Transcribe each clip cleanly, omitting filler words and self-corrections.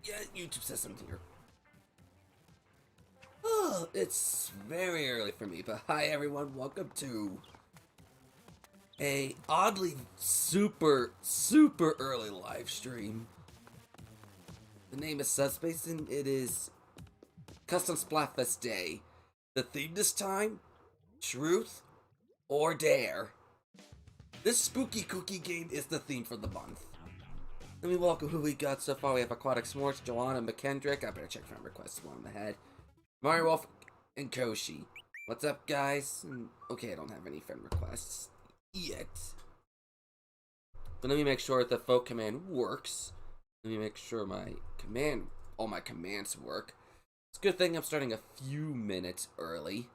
Yeah, YouTube says I'm here. Oh, it's very early for me, but hi everyone, welcome to a oddly super early live stream. The name is Subspaceking. It is Custom Splatfest Day. The theme this time, Truth or Dare. This spooky cookie game is the theme for the month. Let me welcome who we got so far. We have Aquatic S'mores, Joanna McKendrick. I better check friend requests one on the head. Mario Wolf and Koshi. What's up, guys? Okay, I don't have any friend requests yet. But let me make sure the folk command works. Let me make sure all my commands work. It's a good thing I'm starting a few minutes early.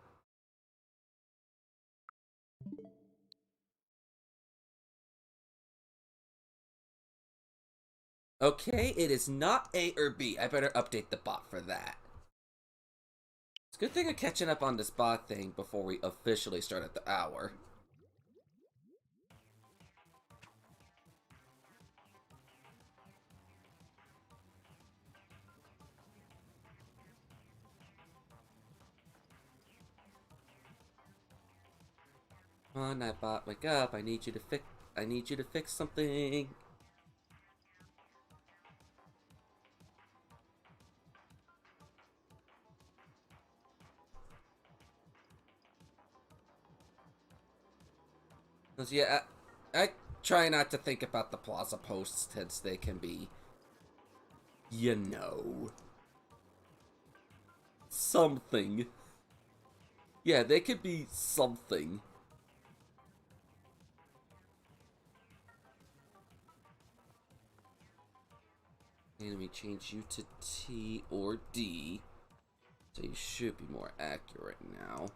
Okay, it is not A or B. I better update the bot for that. It's a good thing I'm catching up on this bot thing before we officially start at the hour. Come on, Nightbot, wake up. I need you to fix something. Cause yeah, I try not to think about the plaza posts since they can be, you know, something. Yeah, they could be something. And let me change you to T or D. So you should be more accurate now.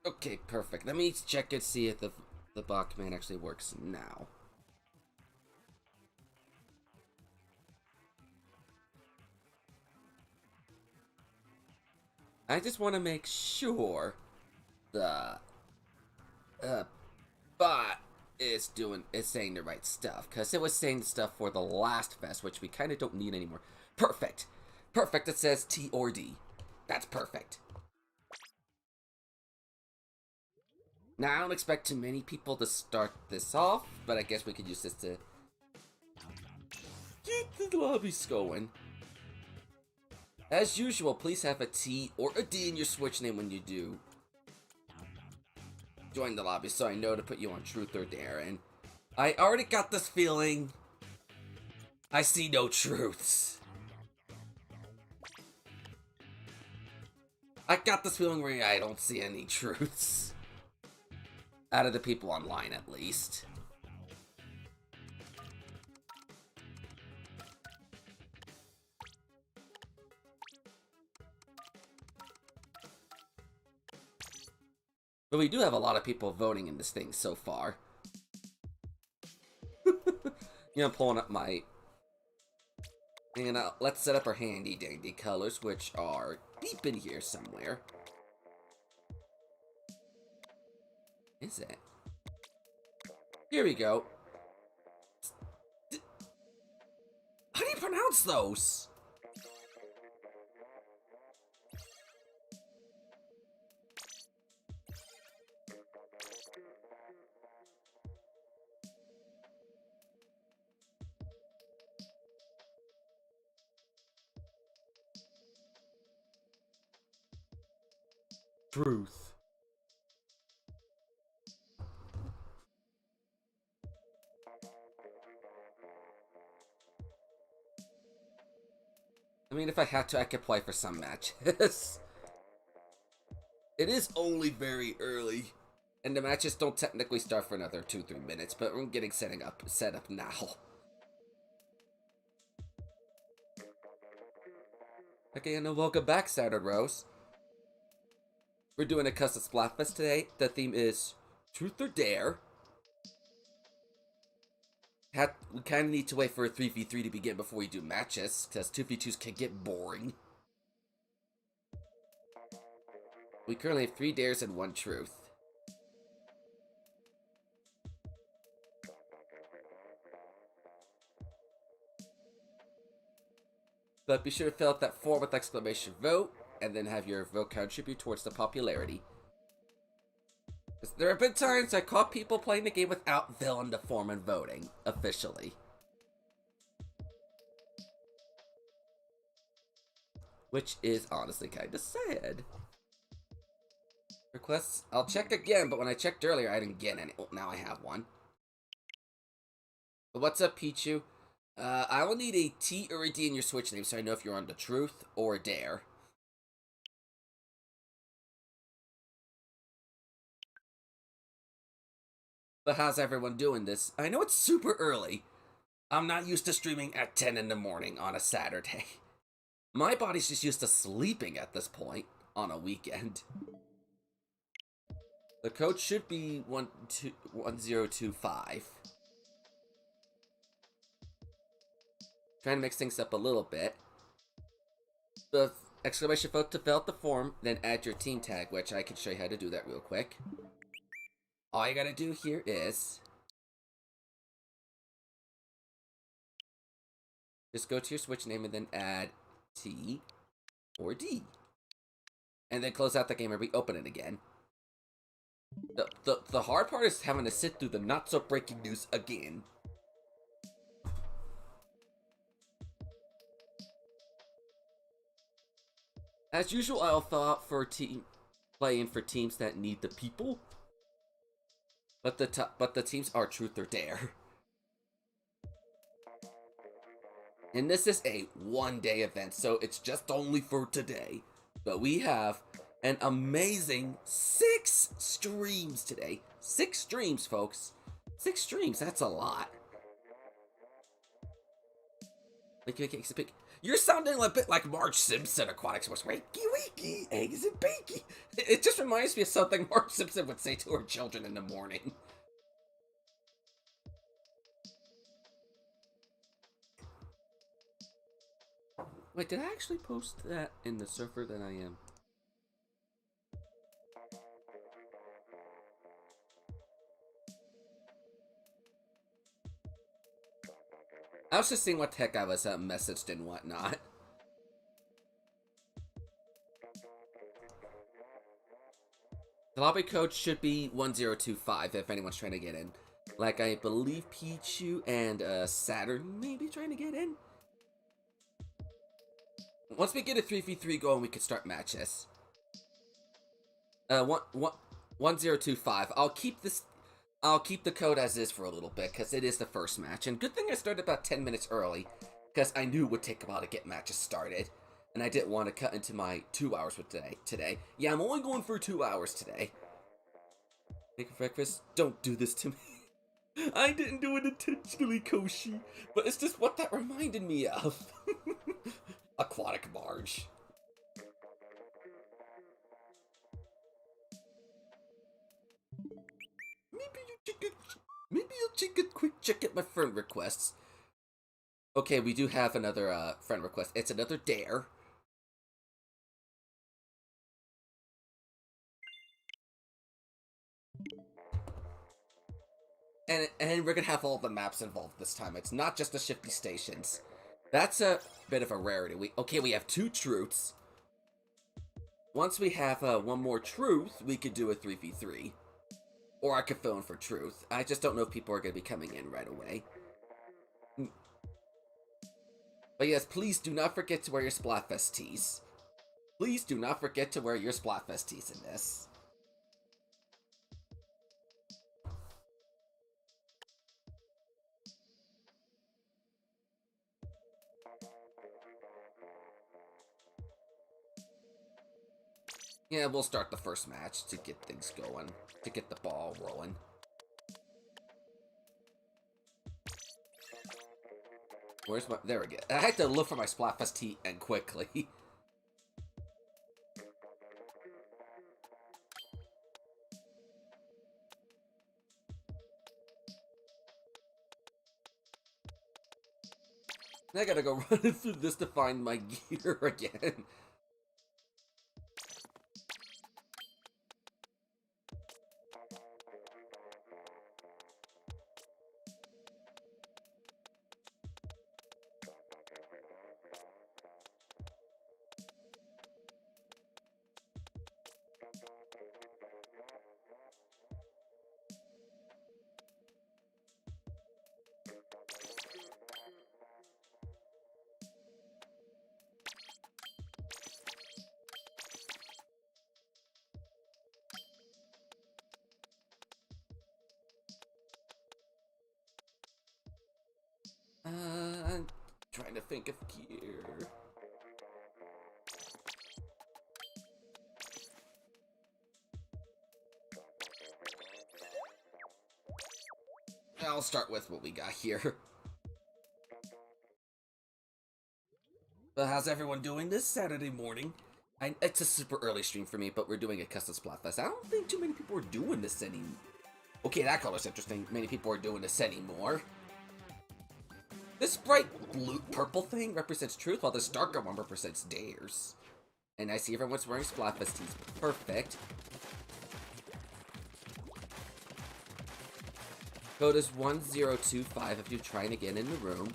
Okay, perfect. Let me check and see if the bot command actually works now. I just want to make sure the bot is saying the right stuff, because it was saying stuff for the last fest, which we kind of don't need anymore. Perfect. Perfect. It says T or D. That's perfect. Now, I don't expect too many people to start this off, but I guess we could use this to get the lobbies going. As usual, please have a T or a D in your Switch name when you do join the lobby, so I know to put you on Truth or Dare. And I already got this feeling I see no truths. I got this feeling where I don't see any truths. Out of the people online, at least. But we do have a lot of people voting in this thing so far. I'm pulling up my... And let's set up our handy dandy colors, which are deep in here somewhere. Is it? Here we go. How do you pronounce those? Truth. I mean, if I had to, I could play for some matches. It is only very early, and the matches don't technically start for another 2-3 minutes, but we're getting set up now. Okay, and welcome back, Saturn Rose. We're doing a custom Splatfest today. The theme is Truth or Dare. We kind of need to wait for a 3v3 to begin before we do matches, because 2v2s can get boring. We currently have 3 dares and 1 truth. But be sure to fill out that form with exclamation vote, and then have your vote contribute towards the popularity. There have been times I caught people playing the game without filling the form and voting, officially. Which is honestly kind of sad. Requests, I'll check again, but when I checked earlier, I didn't get any. Well, now I have one. But what's up, Pichu? I will need a T or a D in your Switch name so I know if you're on the Truth or Dare. But how's everyone doing this? I know it's super early. I'm not used to streaming at 10 in the morning on a Saturday. My body's just used to sleeping at this point on a weekend. The code should be 1025. Trying to mix things up a little bit. The exclamation vote to fill out the form, then add your team tag, which I can show you how to do that real quick. All you gotta do here is just go to your Switch name and then add T or D. And then close out the game and reopen it again. The hard part is having to sit through the not-so-breaking news again. As usual, I'll fill out for playing for teams that need the people. But the teams are Truth or Dare. And this is a one-day event, so it's just only for today. But we have an amazing 6 streams today. 6 streams, folks. 6 streams, that's a lot. You're sounding a bit like Marge Simpson, Aquatic Sports. Wakey, wakey, eggs and bakey. It just reminds me of something Marge Simpson would say to her children in the morning. Wait, did I actually post that in the server that I am? I was just seeing what the heck I was messaged and whatnot. The lobby code should be 1025 if anyone's trying to get in. Like, I believe Pichu and Saturn may be trying to get in. Once we get a 3v3 going, we can start matches. 1025. I'll keep the code as is for a little bit, because it is the first match. And good thing I started about 10 minutes early, because I knew it would take a while to get matches started. And I didn't want to cut into my 2 hours with today. Yeah, I'm only going for 2 hours today. Make breakfast? Don't do this to me. I didn't do it intentionally, Koshi. But it's just what that reminded me of. Aquatic Marge. Maybe you'll take a quick check at my friend requests. Okay, we do have another friend request. It's another Dare. And we're gonna have all the maps involved this time. It's not just the shifty stations. That's a bit of a rarity. We have 2 truths. Once we have one more truth, we could do a 3v3. Or I could fill in for truth. I just don't know if people are going to be coming in right away. But yes, please do not forget to wear your Splatfest tees. Please do not forget to wear your Splatfest tees in this. Yeah, we'll start the first match to get things going, to get the ball rolling. Where's my... There we go. I had to look for my Splatfest tee and quickly. I gotta go running through this to find my gear again. think of gear. I'll start with what we got here. But how's everyone doing this Saturday morning? It's a super early stream for me, but we're doing a custom Splatfest. I don't think too many people are doing this anymore. Okay, that color's interesting. Many people are doing this anymore. This bright blue purple thing represents truth, while this darker one represents dares. And I see everyone's wearing Splatfest tees. Perfect. Code is 1025 if you're trying to get in the room.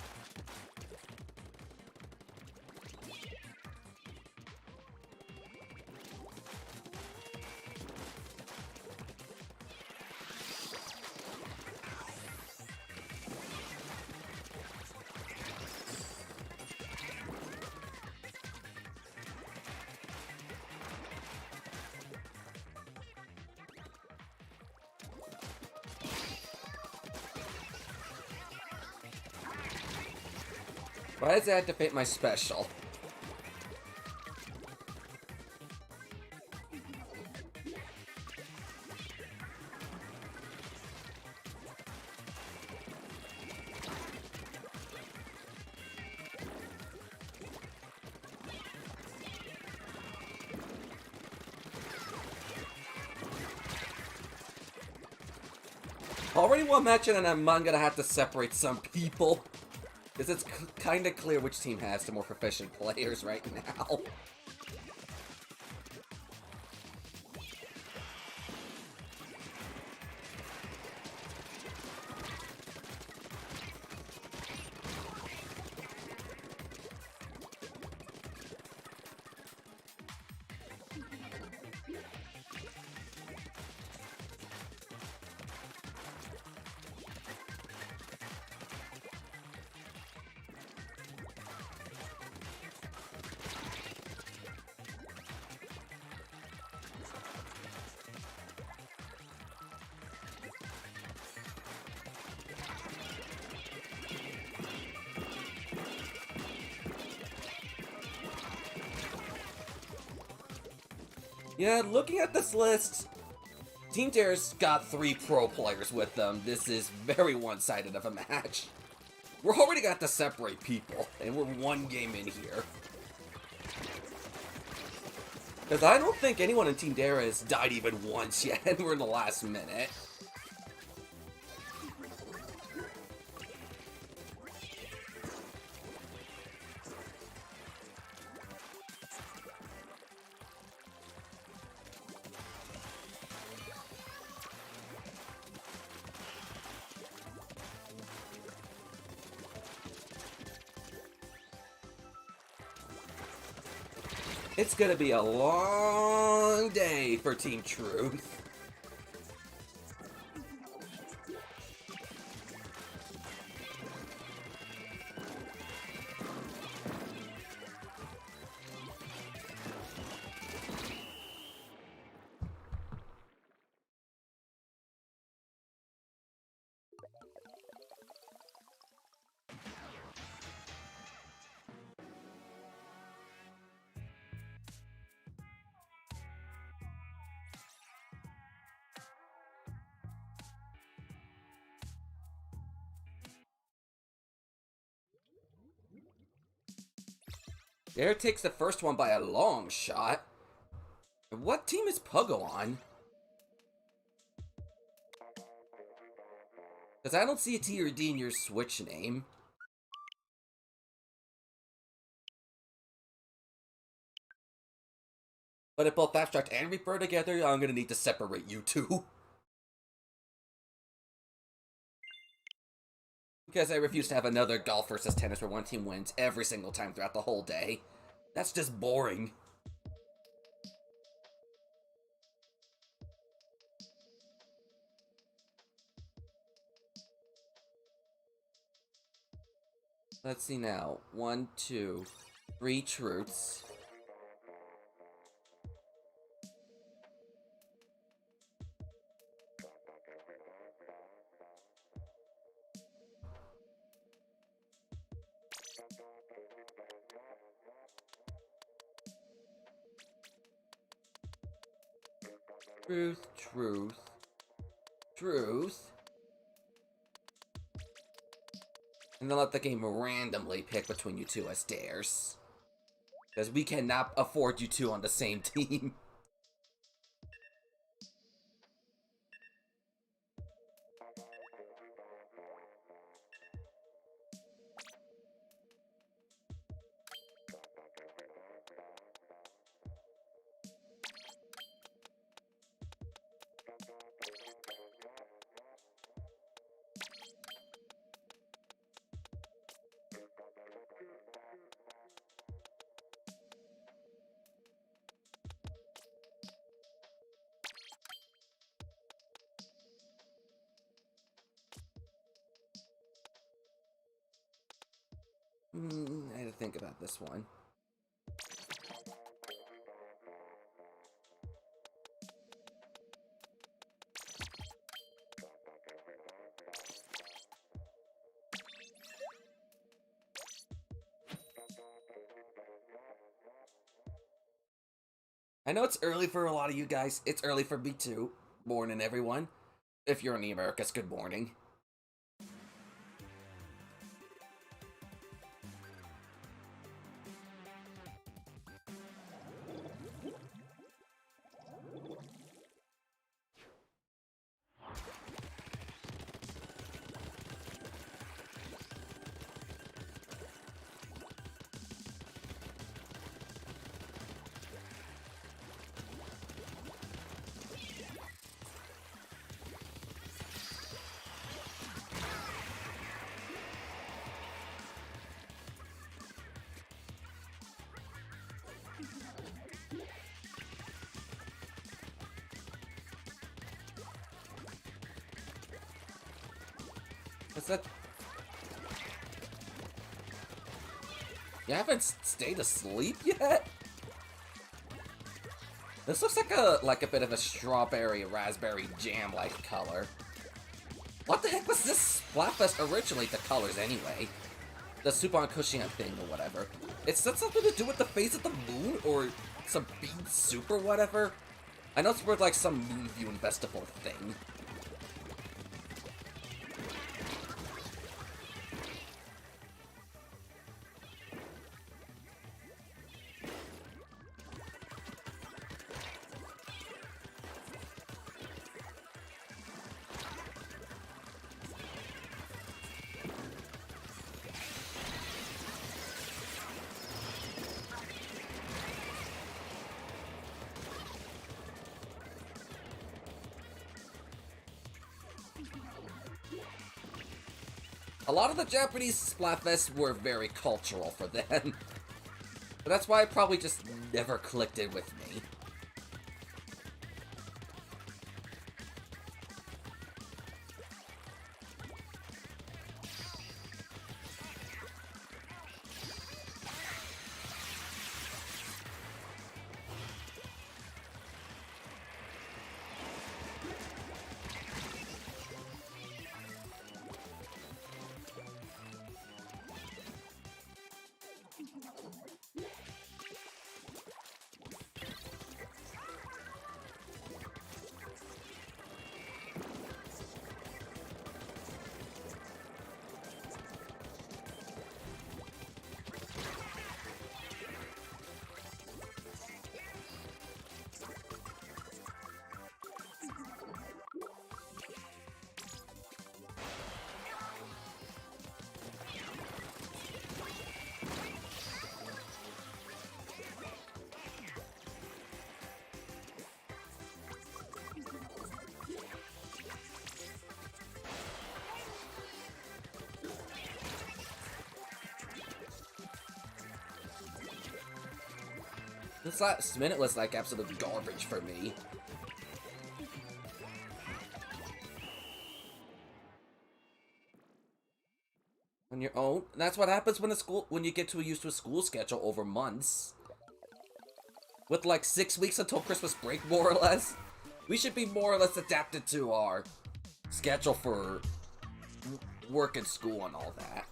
Why does that activate my special? Already one match in and I'm gonna have to separate some people. Because it's kind of clear which team has the more proficient players right now. Yeah, looking at this list, Team Dare's got 3 pro players with them. This is very one-sided of a match. We're already got to separate people, and we're 1 game in here. Because I don't think anyone in Team Dare has died even once yet, and we're in the last minute. It's gonna be a long day for Team Truth. Dare takes the first one by a long shot. What team is Puggo on? Because I don't see a T or D in your Switch name. But if both Abstract and Reaper are together, I'm gonna need to separate you two. Because I refuse to have another golf versus tennis where one team wins every single time throughout the whole day. That's just boring. Let's see now. 1, 2, 3 truths. Truth, truth, truth. And then let the game randomly pick between you two as dares. Because we cannot afford you two on the same team. I had to think about this one. I know it's early for a lot of you guys. It's early for me too. Morning, everyone. If you're in the Americas, good morning. What's that? You haven't stayed asleep yet? This looks like a bit of a strawberry raspberry jam like color. What the heck was this Splatfest originally the colors anyway? The soup on Cushing thing or whatever. It's that something to do with the face of the moon or some bean soup or whatever? I know it's for like some moon viewing festival thing. A lot of the Japanese Splatfests were very cultural for them. But that's why it probably just never clicked in with me. This last minute was like absolute garbage for me. On your own. That's what happens when you get too used to a school schedule over months. With like 6 weeks until Christmas break, more or less. We should be more or less adapted to our schedule for work and school and all that.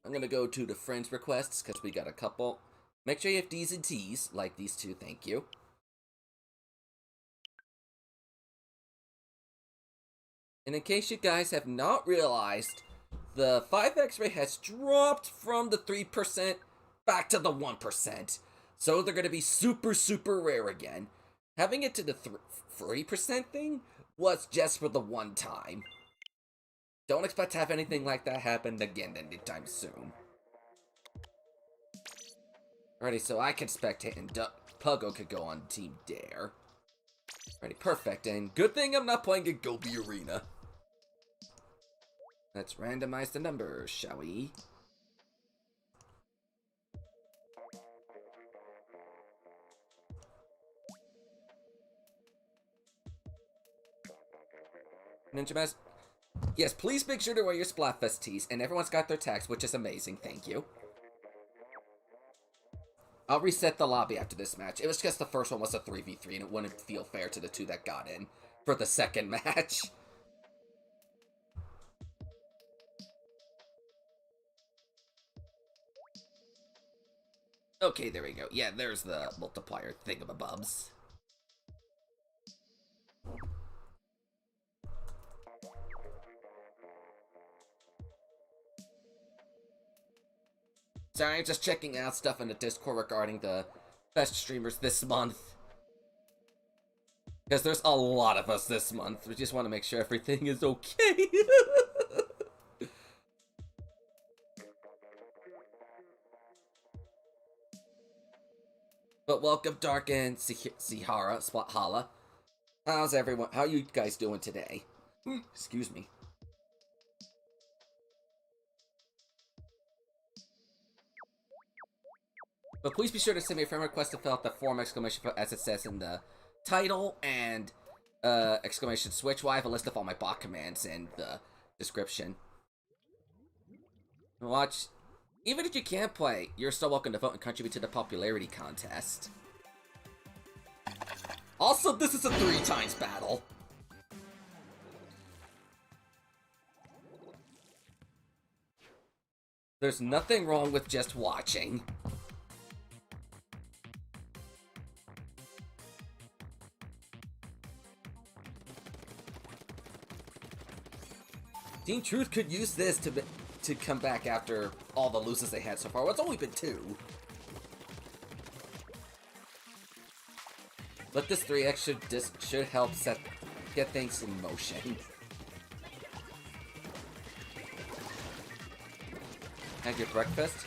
I'm gonna go to the friends requests, because we got a couple. Make sure you have D's and T's, like these two, thank you. And in case you guys have not realized, the 5x rate has dropped from the 3% back to the 1%. So they're going to be super, super rare again. Having it to the 3% thing was just for the one time. Don't expect to have anything like that happen again anytime soon. Alrighty, so I can spectate and Puggo could go on Team Dare. Alrighty, perfect. And good thing I'm not playing a Gobi Arena. Let's randomize the numbers, shall we? Ninja Mask. Yes, please make sure to wear your Splatfest tees, and everyone's got their tags, which is amazing, thank you. I'll reset the lobby after this match. It was just the first one was a 3v3, and it wouldn't feel fair to the two that got in for the second match. Okay, there we go. Yeah, there's the multiplier thingamabobs. Sorry, I'm just checking out stuff in the Discord regarding the best streamers this month. Because there's a lot of us this month. We just want to make sure everything is okay. But welcome, Dark and Sihara, Splathala. How's everyone? How are you guys doing today? Excuse me. But please be sure to send me a friend request to fill out the form exclamation as it says in the title and exclamation switch. Well, I have a list of all my bot commands in the description. Watch. Even if you can't play, you're still welcome to vote and contribute to the popularity contest. Also, this is a 3x battle. There's nothing wrong with just watching. Team Truth could use this to come back after all the losses they had so far. Well, it's only been 2. But this 3x should help get things in motion. Have your breakfast?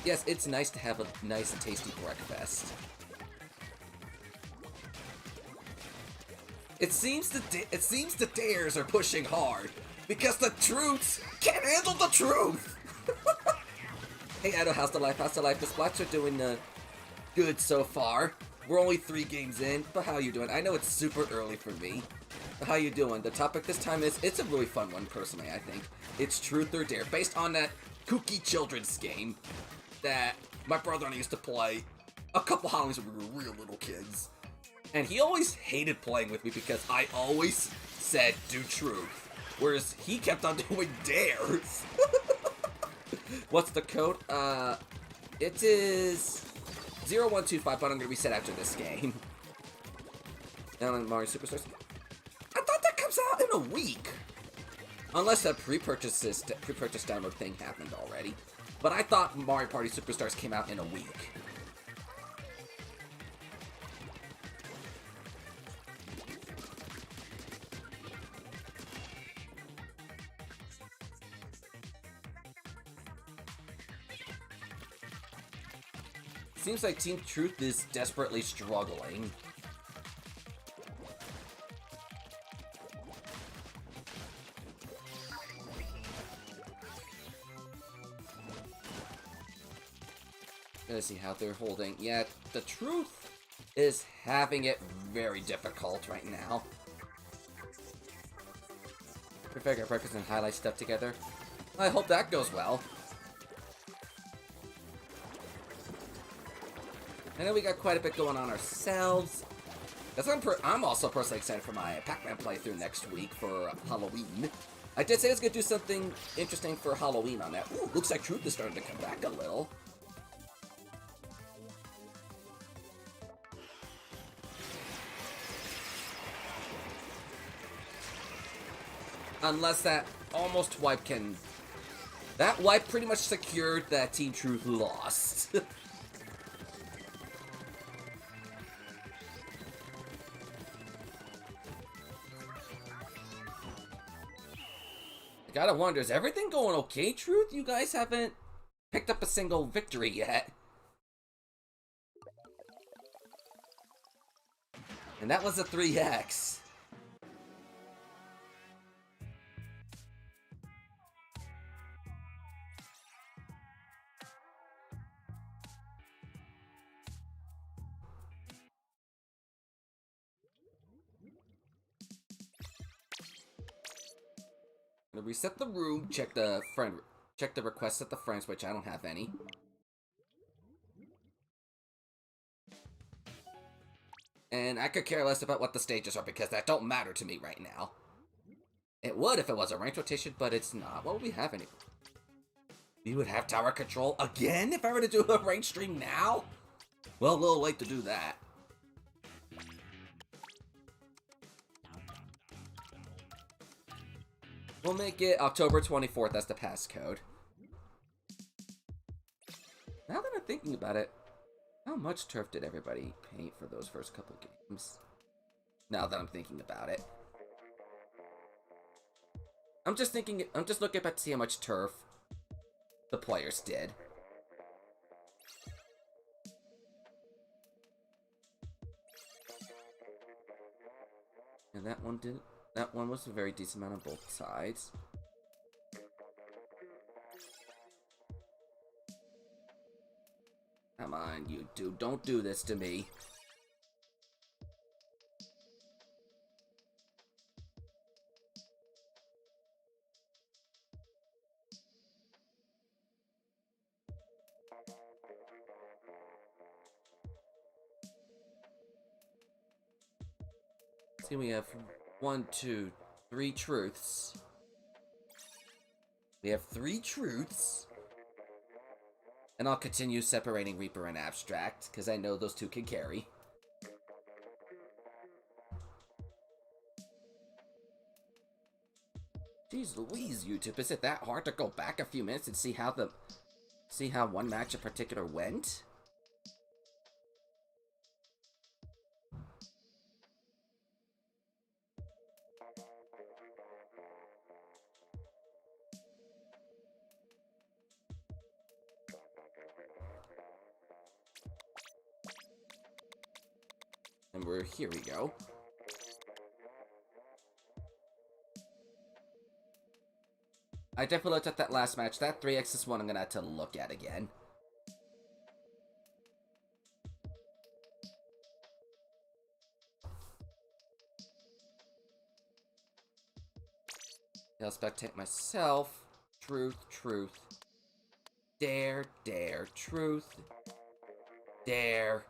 Yes, it's nice to have a nice and tasty breakfast. It seems the dares are pushing hard because the truths can't handle the truth. Hey, Edo, how's the life? How's the life? The Splats are doing good so far. We're only 3 games in, but how you doing? I know it's super early for me. But how you doing? The topic this time is, it's a really fun one, personally, I think. It's Truth or Dare, based on that kooky children's game that my brother and I used to play a couple Halloweens when we were real little kids. And he always hated playing with me because I always said, do truth. Whereas he kept on doing dares. What's the code? It is 0125, but I'm going to reset after this game. Down on Mario Superstars. I thought that comes out in a week. Unless that pre-purchase download thing happened already. But I thought Mario Party Superstars came out in a week. Seems like Team Truth is desperately struggling. Let's see how they're holding. Yeah, the Truth is having it very difficult right now. Perfect, our breakfast and highlight stuff together. I hope that goes well. I know we got quite a bit going on ourselves. I'm also personally excited for my Pac-Man playthrough next week for Halloween. I did say I was gonna do something interesting for Halloween on that. Ooh, looks like Truth is starting to come back a little. Unless that almost wipe can... That wipe pretty much secured that Team Truth lost. I gotta wonder, is everything going okay, Truth? You guys haven't picked up a single victory yet. And that was a 3x. I'm gonna reset the room, check the requests at the friends, which I don't have any. And I could care less about what the stages are because that don't matter to me right now. It would if it was a ranked rotation, but it's not. What would we have anymore? We would have tower control again if I were to do a ranked stream now? Well, a little late to do that. We'll make it October 24th as the passcode. Now that I'm thinking about it, how much turf did everybody paint for those first couple games? Now that I'm thinking about it. I'm just looking back to see how much turf the players did. And that one was a very decent amount on both sides. Come on, you two, don't do this to me. See, we have 1, 2, 3 truths. We have 3 truths. And I'll continue separating Reaper and Abstract, because I know those two can carry. Jeez Louise, YouTube, is it that hard to go back a few minutes and see how one match in particular went? And here we go. I definitely looked at that last match. That 3x is one I'm gonna have to look at again. I'll spectate myself. Truth, truth. Dare, dare, truth. Dare.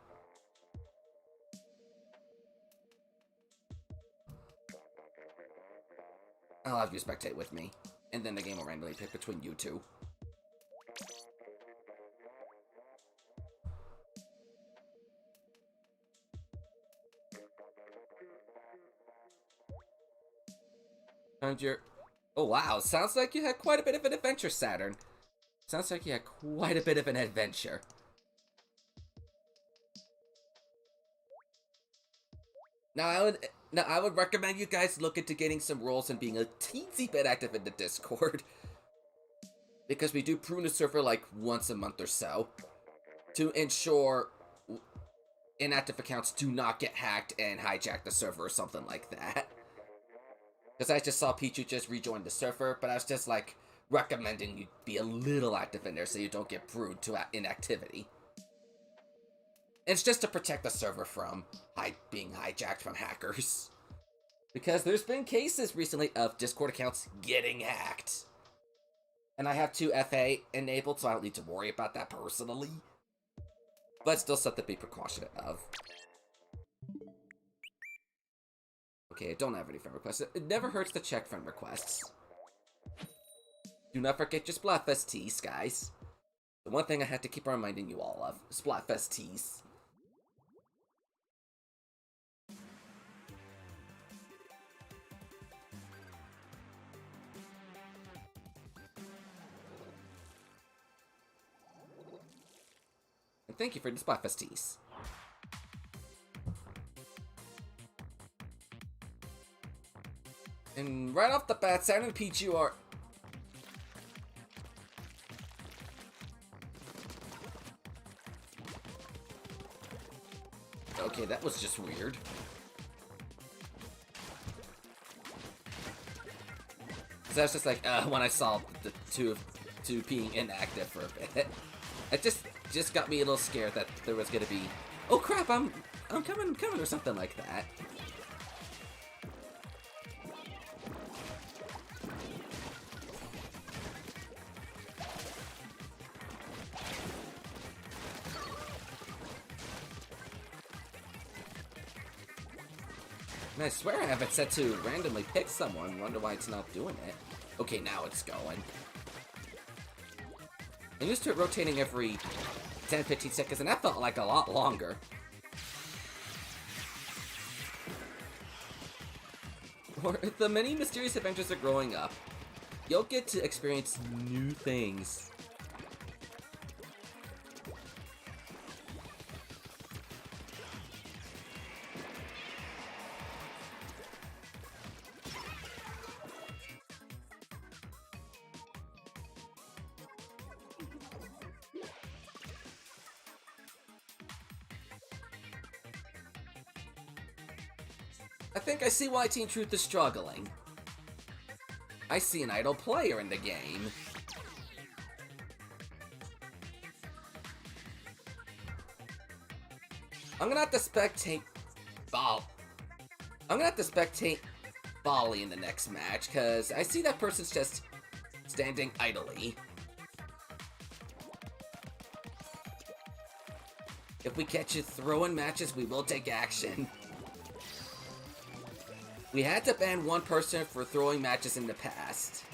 I'll have you spectate with me, and then the game will randomly pick between you two. And you're... Oh wow, sounds like you had quite a bit of an adventure, Saturn. Sounds like you had quite a bit of an adventure. Now I would recommend you guys look into getting some roles and being a teensy bit active in the Discord. Because we do prune the server like once a month or so. To ensure inactive accounts do not get hacked and hijack the server or something like that. Because I just saw Pichu just rejoin the server, but I was just like recommending you be a little active in there so you don't get pruned to inactivity. It's just to protect the server from being hijacked from hackers. Because there's been cases recently of Discord accounts getting hacked. And I have 2 FA enabled, so I don't need to worry about that personally. But still something to be precautionate of. Okay, I don't have any friend requests. It never hurts to check friend requests. Do not forget your Splatfest tees, guys. The one thing I had to keep reminding you all of. Splatfest tees. And thank you for the Splatfest tees. And right off the bat, Sound and Peach, you are... Okay, that was just weird. So I was just like, when I saw the two being inactive for a bit. It just got me a little scared that there was gonna be... Oh crap, I'm coming or something like that. And I swear I have it set to randomly pick someone. Wonder why it's not doing it. Okay, now it's going. I'm used to it rotating every 10-15 seconds, and that felt like a lot longer. Or the many mysterious adventures of growing up, you'll get to experience new things. I think I see why Team Truth is struggling. I see an idle player in the game. I'm gonna have to spectate Bali in the next match, because I see that person's just standing idly. If we catch you throwing matches, we will take action. We had to ban one person for throwing matches in the past.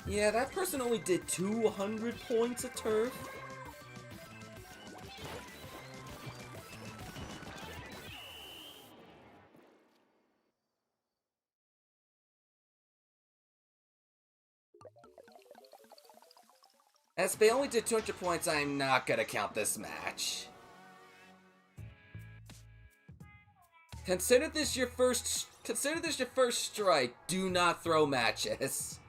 Yeah, that person only did 200 points of turf. As they only did 200 points, I'm not gonna count this match. Consider this your first strike. Do not throw matches.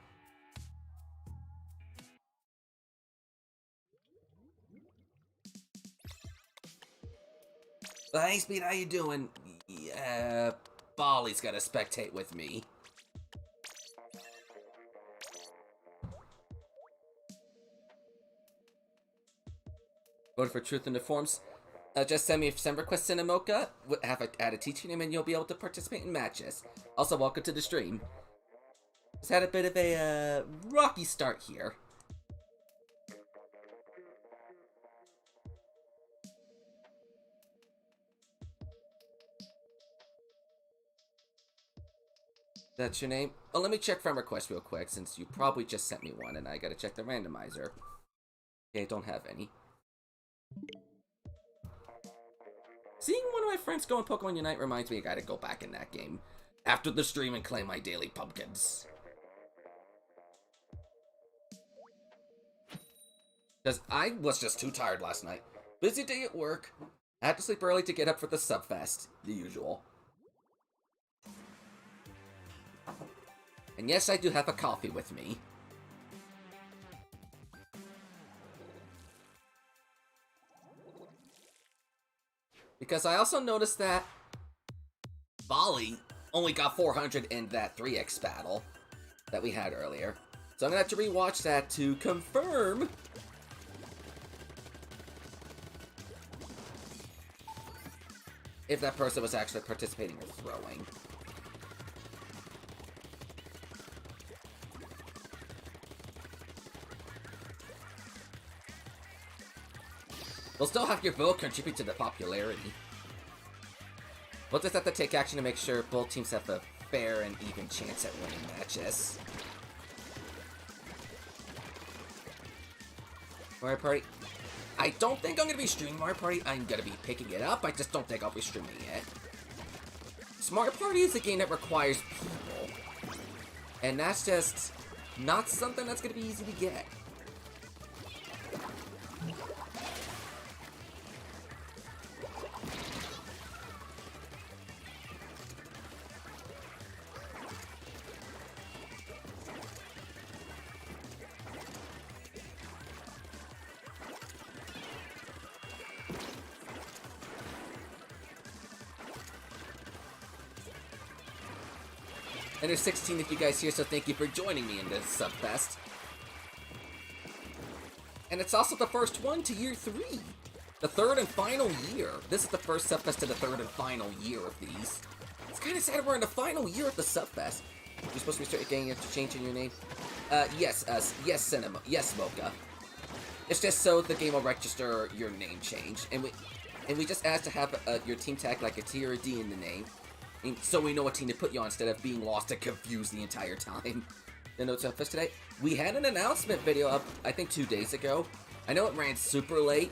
Hey, Speed, how you doing? Yeah, Bali's gotta spectate with me. Voted for Truth in the Forums. Just send me a friend request in Emoka, add a teacher name, and you'll be able to participate in matches. Also, welcome to the stream. Just had a bit of a rocky start here. That's your name? Oh, let me check friend request real quick, since you probably just sent me one, and I gotta check the randomizer. Okay, I don't have any. Seeing one of my friends go in Pokemon Unite reminds me I gotta go back in that game after the stream and claim my daily pumpkins. Because I was just too tired last night. Busy day at work. I had to sleep early to get up for the Subfest. The usual. And yes, I do have a coffee with me. Because I also noticed that Volley only got 400 in that 3x battle that we had earlier. So I'm gonna have to rewatch that to confirm if that person was actually participating or throwing. We'll still have your vote contribute to the popularity. We'll just have to take action to make sure both teams have a fair and even chance at winning matches. Mario Party. I don't think I'm going to be streaming Mario Party. I'm going to be picking it up. I just don't think I'll be streaming it. So Mario Party is a game that requires people. And that's just not something that's going to be easy to get. And there's 16 of you guys here, so thank you for joining me in this Subfest. And it's also the first one to year 3. The third and final year. This is the first Subfest to the third and final year of these. It's kind of sad we're in the final year of the Subfest. You're supposed to restart getting after changing your name? Yes, Cinema. Yes, Mocha. It's just so the game will register your name change. And we just asked to have your team tag like a T or a D in the name. So we know what team to put you on instead of being lost and confused the entire time. The notes of us today. We had an announcement video up, I think 2 days ago. I know it ran super late,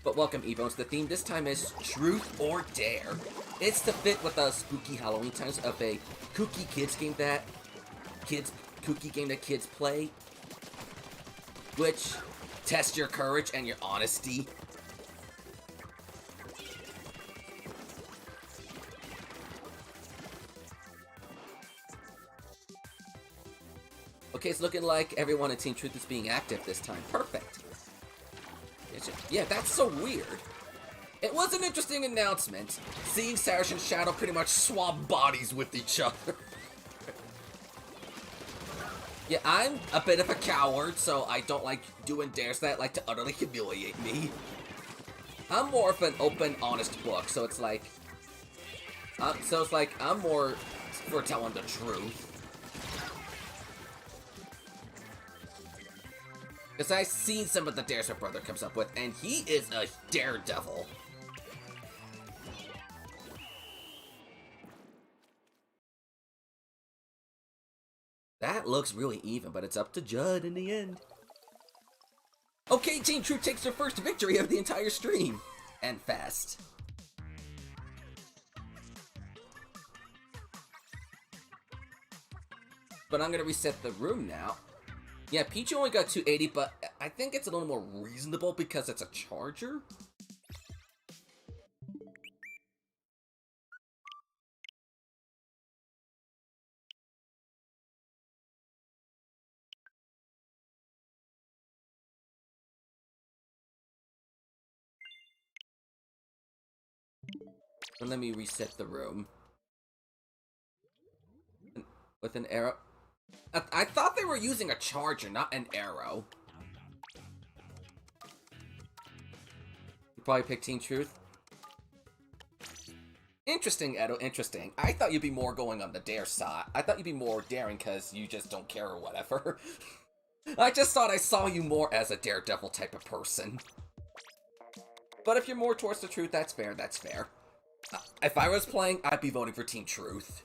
but welcome Evos. The theme this time is Truth or Dare. It's to fit with the spooky Halloween times of a kooky kids game that kids play, which tests your courage and your honesty. Okay, it's looking like everyone in Team Truth is being active this time. Perfect. Yeah, that's so weird. It was an interesting announcement, seeing Sarge and Shadow pretty much swap bodies with each other. Yeah, I'm a bit of a coward, so I don't like doing dares that like to utterly humiliate me. I'm more of an open, honest book, so it's like... I'm more for telling the truth. Because I've seen some of the dares my brother comes up with, and he is a daredevil. That looks really even, but it's up to Judd in the end. Okay, Team Truth takes their first victory of the entire stream. And fast. But I'm gonna reset the room now. Yeah, Peach only got 280, but I think it's a little more reasonable because it's a charger. And let me reset the room. With an arrow. I thought they were using a charger, not an arrow. You probably picked Team Truth. Interesting, Edo, interesting. I thought you'd be more going on the dare side. I thought you'd be more daring because you just don't care or whatever. I just thought I saw you more as a daredevil type of person. But if you're more towards the truth, that's fair, that's fair. If I was playing, I'd be voting for Team Truth.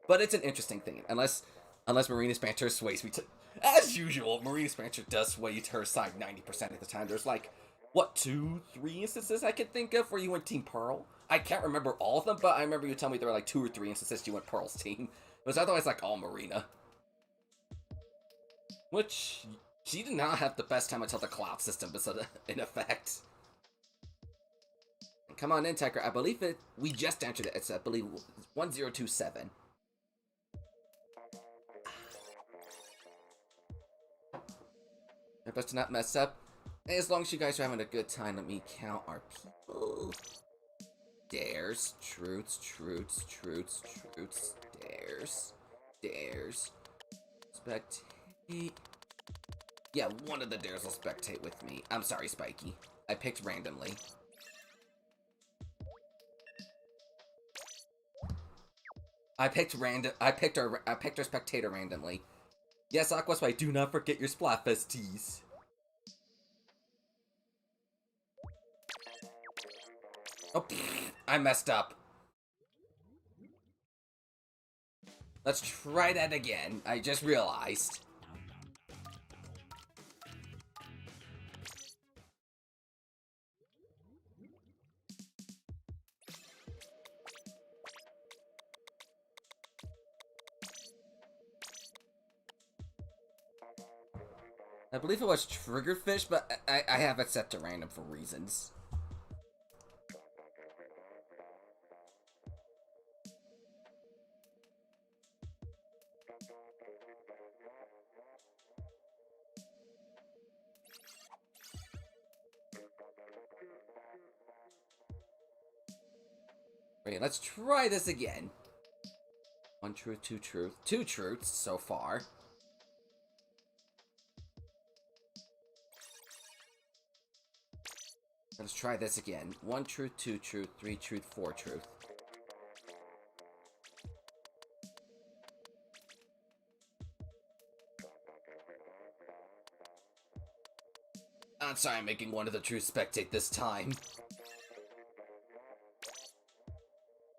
But it's an interesting thing, unless Marina's banter sways me to... As usual, Marina's banter does sway to her side 90% of the time. There's like, what, 2, 3 instances I can think of where you went Team Pearl? I can't remember all of them, but I remember you telling me there were like 2 or 3 instances you went Pearl's team. It was otherwise like all Marina. Which, she did not have the best time until the cloud system was in effect. Come on in, Tiger. I believe we just entered it. It's, I believe, 1027. Best to not mess up. As long as you guys are having a good time, let me count our people. Dares, Truths, Dares. Spectate. Yeah, one of the dares will spectate with me. I'm sorry, Spiky. I picked randomly. I picked our spectator randomly. Yes, Aquaspy, do not forget your Splatfest tees. Oh, I messed up. Let's try that again. I just realized. I believe it was Triggerfish, but I have it set to random for reasons. Okay, let's try this again. One truth, two truth. Two truths so far. Let's try this again. One truth, two truth, three truth, four truth. I'm sorry I'm making one of the truths spectate this time.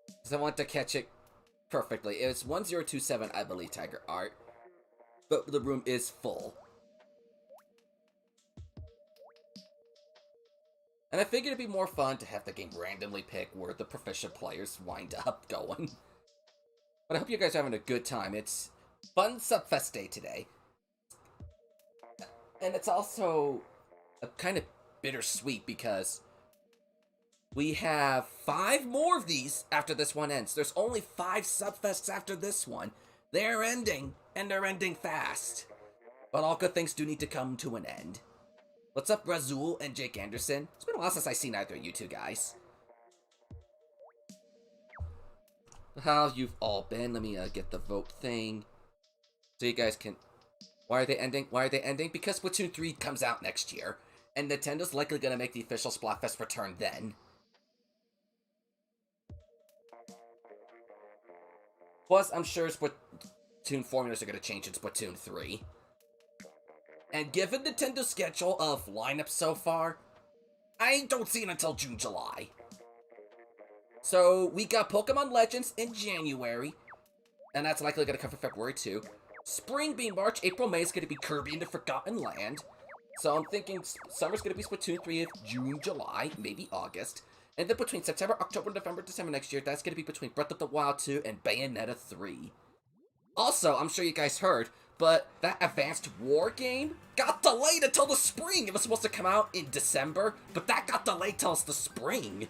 Because I want to catch it perfectly. It's 1027, I believe, Tiger Art. But the room is full. And I figured it'd be more fun to have the game randomly pick where the proficient players wind up going. But I hope you guys are having a good time. It's fun Subfest day today. And it's also a kind of bittersweet because we have 5 more of these after this one ends. There's only 5 Subfests after this one. They're ending, and they're ending fast. But all good things do need to come to an end. What's up, Razul and Jake Anderson? It's been a while since I've seen either of you two guys. How you've all been. Let me get the vote thing. So you guys can... Why are they ending? Why are they ending? Because Splatoon 3 comes out next year. And Nintendo's likely going to make the official Splatfest return then. Plus, I'm sure Splatoon formulas are going to change in Splatoon 3. And given Nintendo's schedule of lineups so far, I don't see it until June, July. So, we got Pokemon Legends in January, and that's likely going to come for February too. Spring being March, April, May is going to be Kirby and the Forgotten Land. So I'm thinking summer's going to be Splatoon 3 of June, July, maybe August. And then between September, October, November, December next year, that's going to be between Breath of the Wild 2 and Bayonetta 3. Also, I'm sure you guys heard, but that Advanced War game got delayed until the spring. It was supposed to come out in December, but that got delayed till the spring.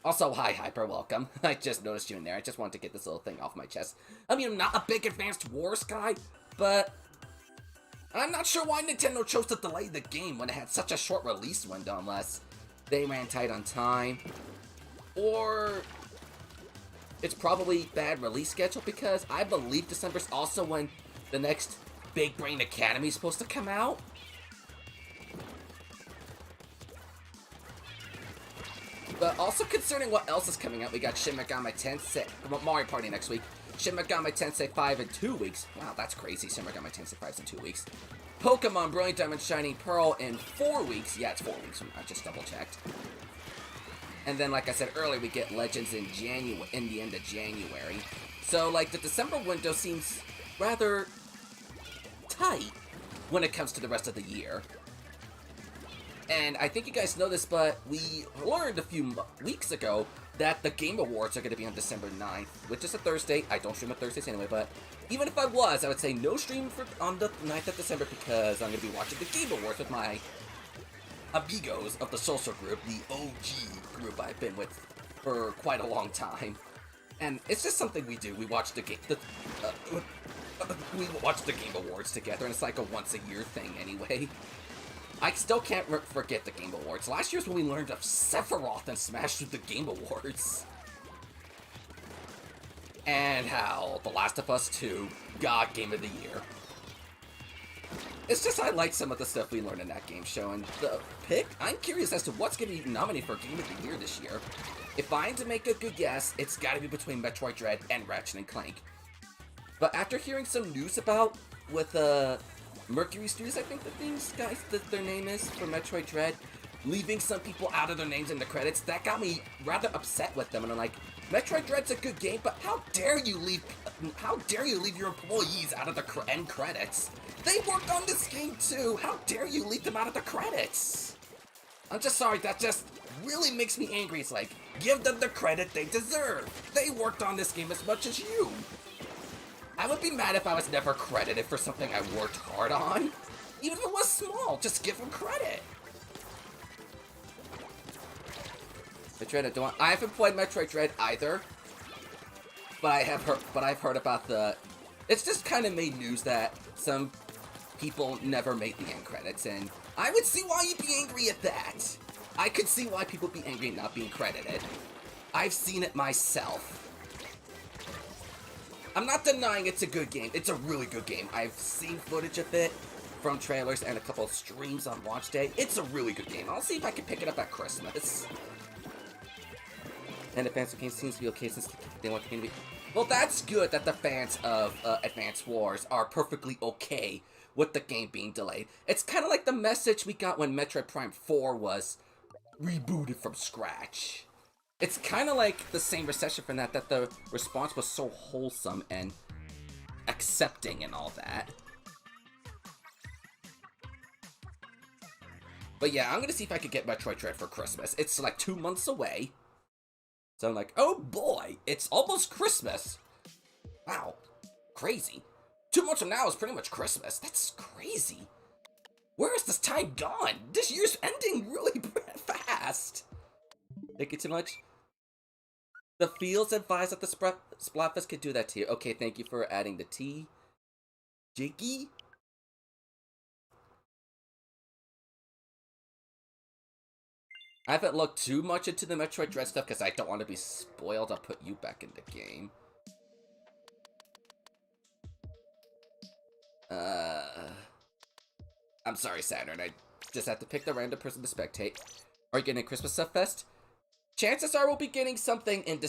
Also, hi, Hyper, welcome. I just noticed you in there. I just wanted to get this little thing off my chest. I mean, I'm not a big Advanced Wars guy, but I'm not sure why Nintendo chose to delay the game when it had such a short release window, unless they ran tight on time, or it's probably bad release schedule, because I believe December's also when the next Big Brain Academy is supposed to come out. But also concerning what else is coming out, we got Shin Megami Tensei, Mario Party next week, Shin Megami Tensei 5 in 2 weeks. Wow, that's crazy, Shin Megami Tensei 5 in 2 weeks. Pokemon Brilliant Diamond Shining Pearl in 4 weeks. Yeah, it's 4 weeks, I just double checked. And then, like I said earlier, we get Legends in the end of January. So, like, the December window seems rather tight when it comes to the rest of the year. And I think you guys know this, but we learned a few weeks ago that the Game Awards are going to be on December 9th, which is a Thursday. I don't stream on Thursdays anyway, but even if I was, I would say no stream on the 9th of December because I'm going to be watching the Game Awards with my amigos of the social group, the OG group I've been with for quite a long time. And it's just something we do. We watch the game. we watch the Game Awards together, and it's like a once-a-year thing anyway. I still can't forget the Game Awards. Last year's when we learned of Sephiroth and Smash through the Game Awards. And how The Last of Us 2 got Game of the Year. It's just I like some of the stuff we learned in that game show, and the pick, I'm curious as to what's going to be nominated for Game of the Year this year. If I had to make a good guess, it's got to be between Metroid Dread and Ratchet & Clank. But after hearing some news about, with Mercury Studios, I think the things, guys, that their name is, for Metroid Dread, leaving some people out of their names in the credits, that got me rather upset with them, and I'm like, Metroid Dread's a good game, but how dare you leave your employees out of the end credits? They worked on this game too. How dare you leave them out of the credits? I'm just sorry, that just really makes me angry. It's like, give them the credit they deserve. They worked on this game as much as you. I would be mad if I was never credited for something I worked hard on. Even if it was small, just give them credit. Metroid Dread, I haven't played Metroid Dread either, but I've heard about the. It's just kind of made news that some people never made the end credits, and I would see why you'd be angry at that. I could see why people would be angry at not being credited. I've seen it myself. I'm not denying it's a good game. It's a really good game. I've seen footage of it from trailers and a couple of streams on launch day. It's a really good game. I'll see if I can pick it up at Christmas. And Advance Wars seems to be okay since they want the game to be. Well, that's good that the fans of Advance Wars are perfectly okay with the game being delayed. It's kind of like the message we got when Metroid Prime 4 was rebooted from scratch. It's kind of like the same reception from that the response was so wholesome and accepting and all that. But yeah, I'm gonna see if I could get Metroid Dread for Christmas. It's like 2 months away. So I'm like, oh boy, it's almost Christmas. Wow, crazy. 2 months from now is pretty much Christmas. That's crazy. Where is this time gone? This year's ending really fast. Thank you too much. The fields and vibes at the Splatfest could do that to you. Okay, thank you for adding the T. Jiggy? I haven't looked too much into the Metroid Dread stuff because I don't want to be spoiled. I'll put you back in the game. I'm sorry, Saturn. I just have to pick the random person to spectate. Are you getting a Christmas Subfest? Chances are we'll be getting something in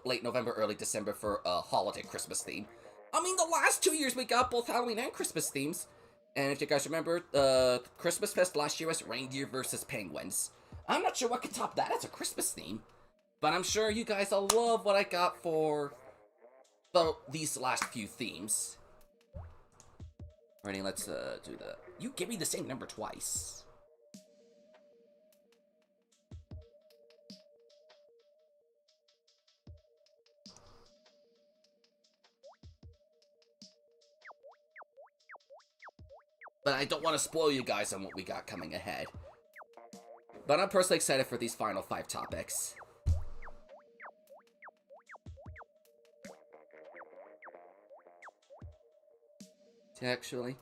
late November, early December for a holiday Christmas theme. I mean, the last 2 years we got both Halloween and Christmas themes. And if you guys remember, Christmas Fest last year was Reindeer versus Penguins. I'm not sure what could top that as a Christmas theme, but I'm sure you guys will love what I got for these last few themes. Alrighty, let's do the. You give me the same number twice. But I don't want to spoil you guys on what we got coming ahead. But I'm personally excited for these final 5 topics. Actually,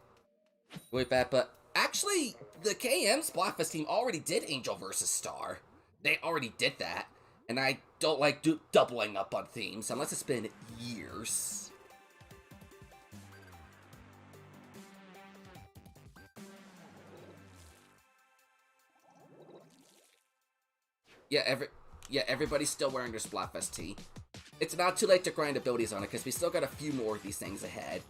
wait back, but actually, the KM Splatfest team already did Angel vs. Star. They already did that, and I don't like doubling up on themes unless it's been years. Yeah, everybody's still wearing their Splatfest tee. It's not too late to grind abilities on it, because we still got a few more of these things ahead.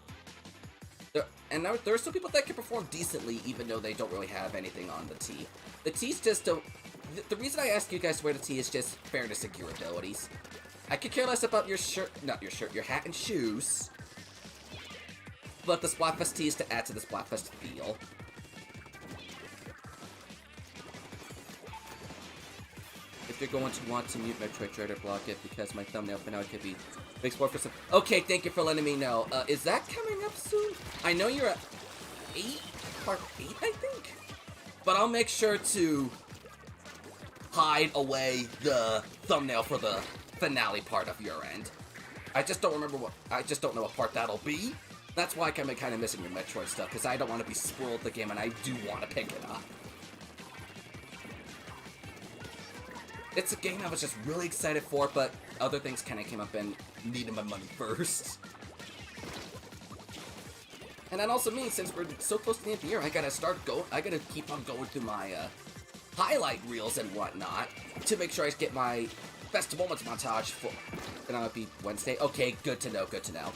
And there are still people that can perform decently, even though they don't really have anything on the tee. The tees just don't. The reason I ask you guys to wear the tee is just fairness of your abilities. I could care less about your your hat and shoes. But the Splatfest tee is to add to the Splatfest feel. If you're going to want to mute Metroid Dread or block it, because my thumbnail for now could be big sport for some. Okay, thank you for letting me know. Is that coming up soon? I know you're at part 8, I think? But I'll make sure to hide away the thumbnail for the finale part of your end. I just don't remember I just don't know what part that'll be. That's why I'm kind of missing your Metroid stuff, because I don't want to be spoiled the game, and I do want to pick it up. It's a game I was just really excited for, but other things kind of came up and needed my money first. And that also means, since we're so close to the end of the year, I gotta keep on going through my highlight reels and whatnot to make sure I get my best moments montage for. And that'll be Wednesday. Okay, good to know. Good to know.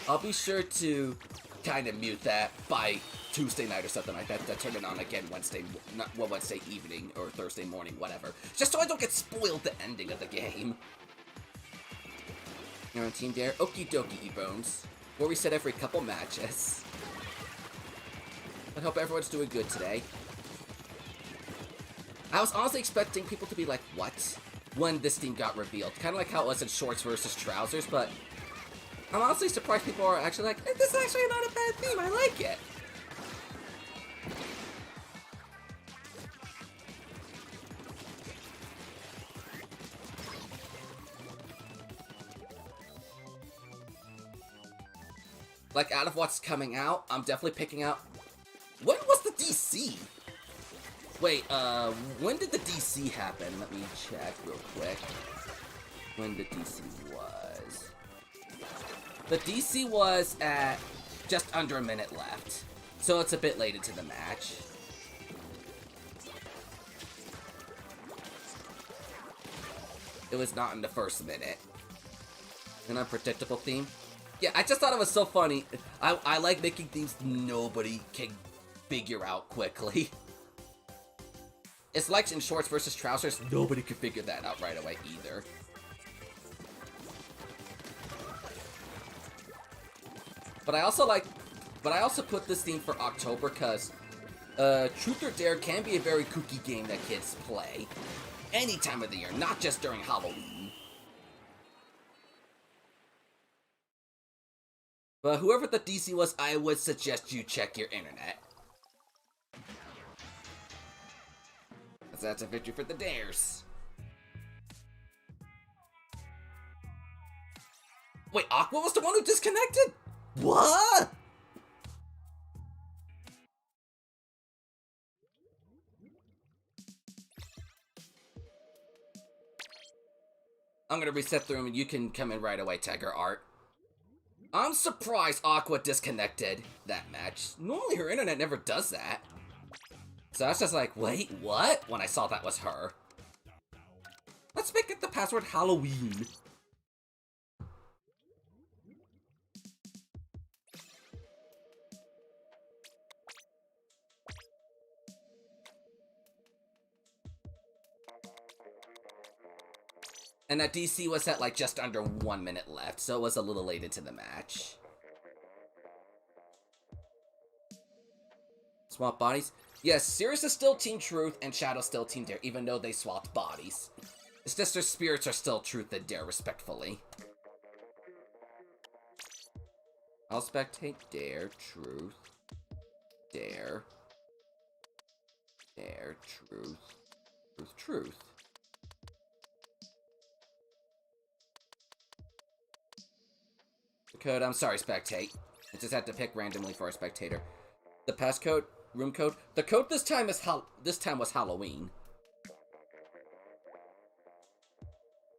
I'll be sure to kind of mute that by Tuesday night or something like that. To turn it on again Wednesday evening or Thursday morning, whatever. Just so I don't get spoiled the ending of the game. You're on Team Dare. Okie dokie, E-Bones. Where we said every couple matches. I hope everyone's doing good today. I was honestly expecting people to be like, what? When this theme got revealed. Kind of like how it was in Shorts versus Trousers, but I'm honestly surprised people are actually like, this is actually not a bad theme, I like it. Like, out of what's coming out, I'm definitely picking out... When was the DC? Wait, when did the DC happen? Let me check real quick. When the DC was... The DC was at just under a minute left. So it's a bit late into the match. It was not in the first minute. An unpredictable theme. Yeah, I just thought it was so funny. I like making themes nobody can figure out quickly. It's like in Shorts versus Trousers, nobody could figure that out right away either. But I also put this theme for October because Truth or Dare can be a very kooky game that kids play any time of the year, not just during Halloween. But whoever the DC was, I would suggest you check your internet. That's a victory for the Dares. Wait, Aqua was the one who disconnected? What? I'm gonna reset the room and you can come in right away, Tiger Art. I'm surprised Aqua disconnected that match. Normally her internet never does that. So I was just like, wait, what? When I saw that was her. Let's make it the password Halloween. And that DC was at like just under 1 minute left, so it was a little late into the match. Swap bodies? Yes, Sirius is still Team Truth and Shadow's still Team Dare, even though they swapped bodies. It's just their spirits are still Truth and Dare, respectfully. I'll spectate Dare, Truth, Dare, Dare, Truth, Truth, Truth. Code, I'm sorry, spectate. I just had to pick randomly for a spectator. The passcode, room code. The code this time was Halloween.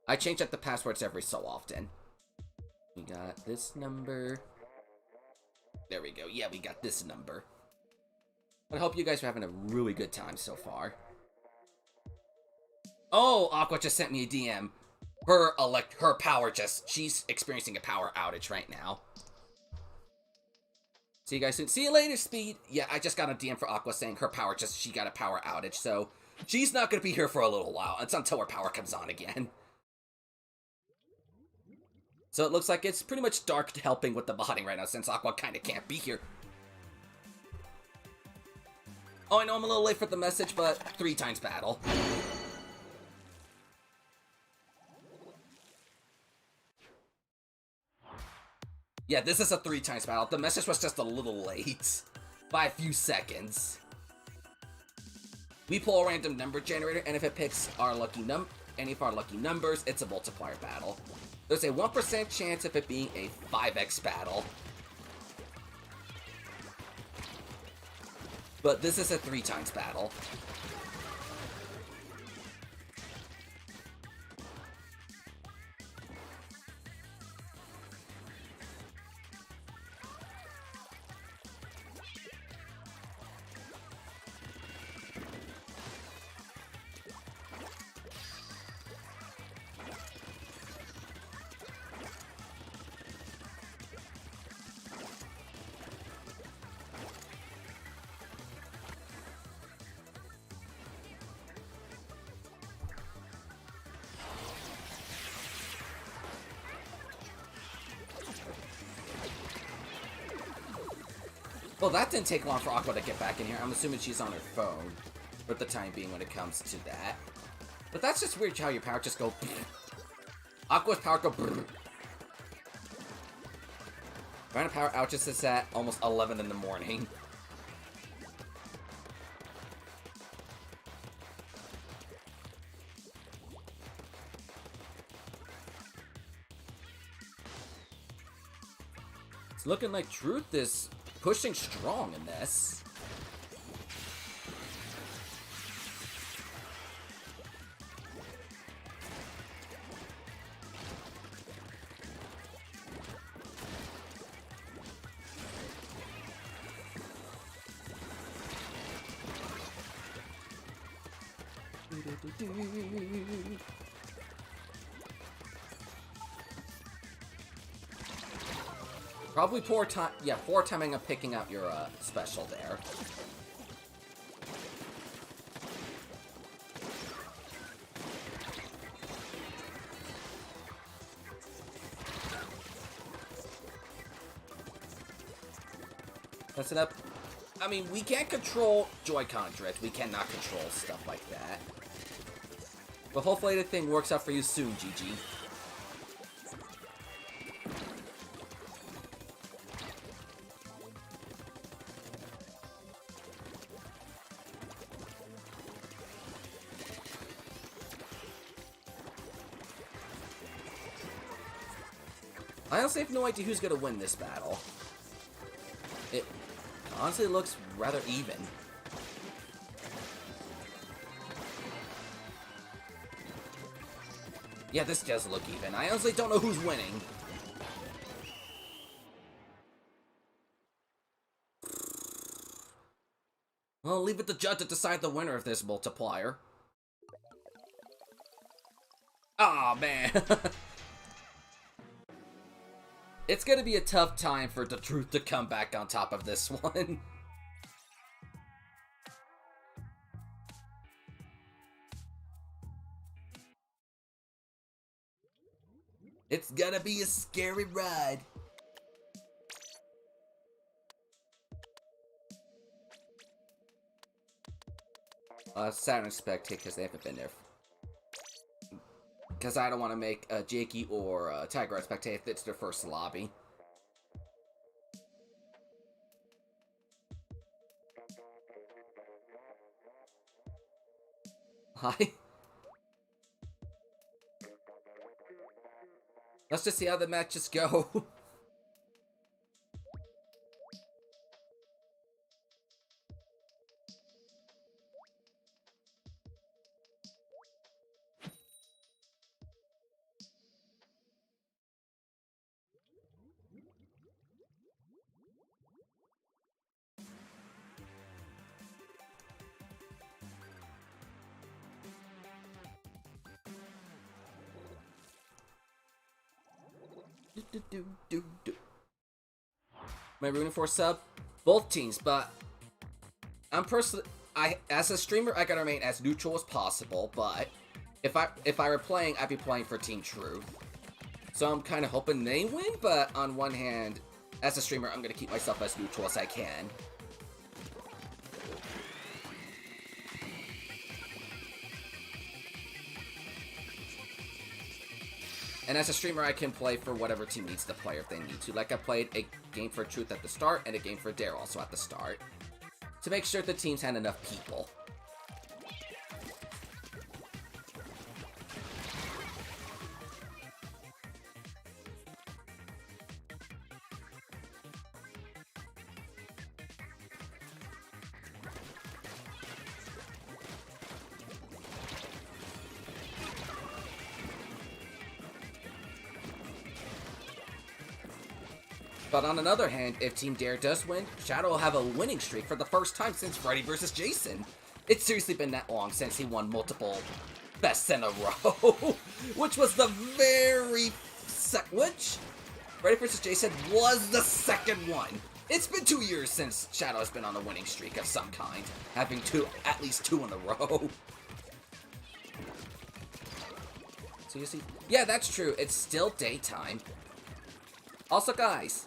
I change up the passwords every so often. We got this number. There we go. Yeah, we got this number. I hope you guys are having a really good time so far. Oh, Aqua just sent me a DM. Her power she's experiencing a power outage right now. See you guys soon. See you later, Speed. Yeah, I just got a DM for Aqua saying she got a power outage, so she's not gonna be here for a little while. It's until her power comes on again. So it looks like it's pretty much Dark helping with the modding right now, since Aqua kinda can't be here. Oh, I know I'm a little late for the message, but 3 times battle. Yeah, this is a 3 times battle. The message was just a little late. By a few seconds. We pull a random number generator, and if it picks any of our lucky numbers, it's a multiplier battle. There's a 1% chance of it being a 5x battle. But this is a 3 times battle. Well, that didn't take long for Aqua to get back in here. I'm assuming she's on her phone for the time being when it comes to that. But that's just weird how your power just go... Aqua's power go... Random power ouches is at almost 11 in the morning. It's looking like Truth is pushing strong in this. Probably poor timing of picking out your special there. That's it up. I mean, we can't control Joy-Con drift. We cannot control stuff like that. But hopefully the thing works out for you soon, GG. I honestly have no idea who's gonna win this battle. It honestly looks rather even. Yeah, this does look even. I honestly don't know who's winning. Well, leave it to judge to decide the winner of this multiplier. Aw, man. It's gonna be a tough time for the Truth to come back on top of this one. It's gonna be a scary ride. Saturn Spectate, because they haven't been there. Because I don't want to make Jakey or Tiger spectate if it's their first lobby. Hi. Let's just see how the matches go. Am I rooting for sub? Both teams, but I'm personally, as a streamer, I gotta remain as neutral as possible. But if I were playing, I'd be playing for Team Truth. So I'm kind of hoping they win. But on one hand, as a streamer, I'm gonna keep myself as neutral as I can. And as a streamer, I can play for whatever team needs to play if they need to. Like I played a game for Truth at the start and a game for Dare also at the start. To make sure the teams had enough people. But on another hand, if Team Dare does win, Shadow will have a winning streak for the first time since Freddy vs. Jason. It's seriously been that long since he won multiple bests in a row, which was the very which Freddy vs. Jason was the second one. It's been 2 years since Shadow has been on a winning streak of some kind, having at least two in a row. So you see, yeah, that's true. It's still daytime. Also, guys,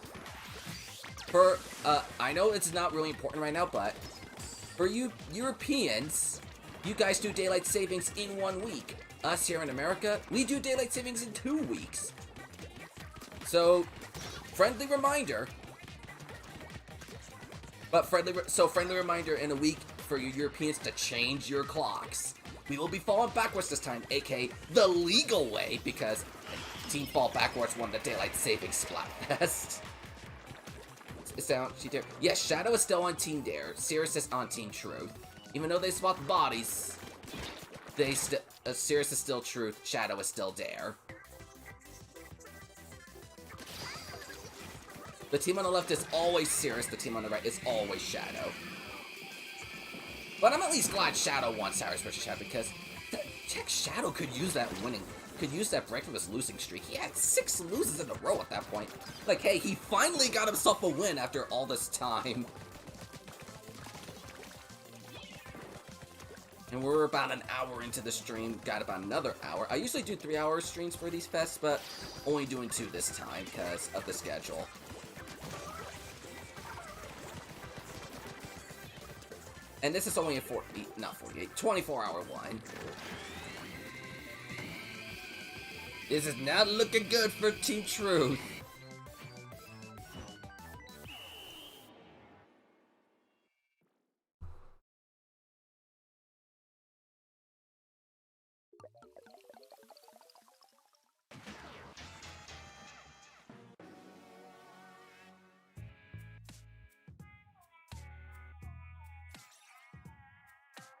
I know it's not really important right now, but for you Europeans, you guys do daylight savings in 1 week. Us here in America, we do daylight savings in 2 weeks. So, friendly reminder. Friendly reminder in a week for you Europeans to change your clocks. We will be falling backwards this time, aka the legal way, because Team Fall Backwards won the daylight savings Splatfest. Yes, Shadow is still on Team Dare. Sirius is on Team Truth. Even though they swapped bodies, Sirius is still Truth. Shadow is still Dare. The team on the left is always Sirius. The team on the right is always Shadow. But I'm at least glad Shadow won Sirius vs. Shadow because check Shadow could use that break from his losing streak. He had 6 loses in a row at that point. Like, hey, he finally got himself a win after all this time. And we're about an hour into the stream. Got about another hour. I usually do 3-hour streams for these fests, but only doing 2 this time because of the schedule. And this is only a 24-hour one. This is not looking good for Team Truth.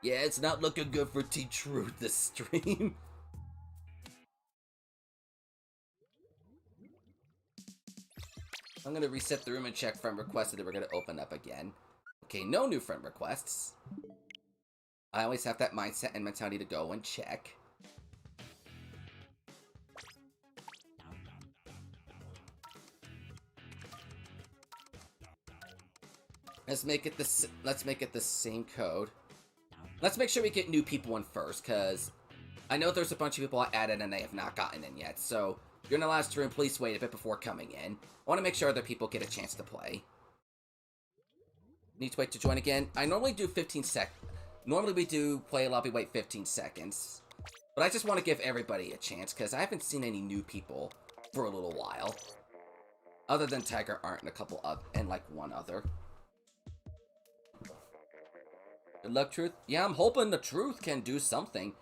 Yeah, it's not looking good for Team Truth this stream. I'm gonna reset the room and check friend requests, and then we're gonna open up again. Okay, no new friend requests. I always have that mindset and mentality to go and check. Let's make it the same code. Let's make sure we get new people in first, because I know there's a bunch of people I added and they have not gotten in yet, so if you're in the last room, please wait a bit before coming in. I want to make sure other people get a chance to play. Need to wait to join again. I normally do 15 seconds. Normally we do play a lobby, wait 15 seconds. But I just want to give everybody a chance, because I haven't seen any new people for a little while. Other than Tiger Art and a couple of, and like one other. Good luck, Truth. Yeah, I'm hoping the Truth can do something.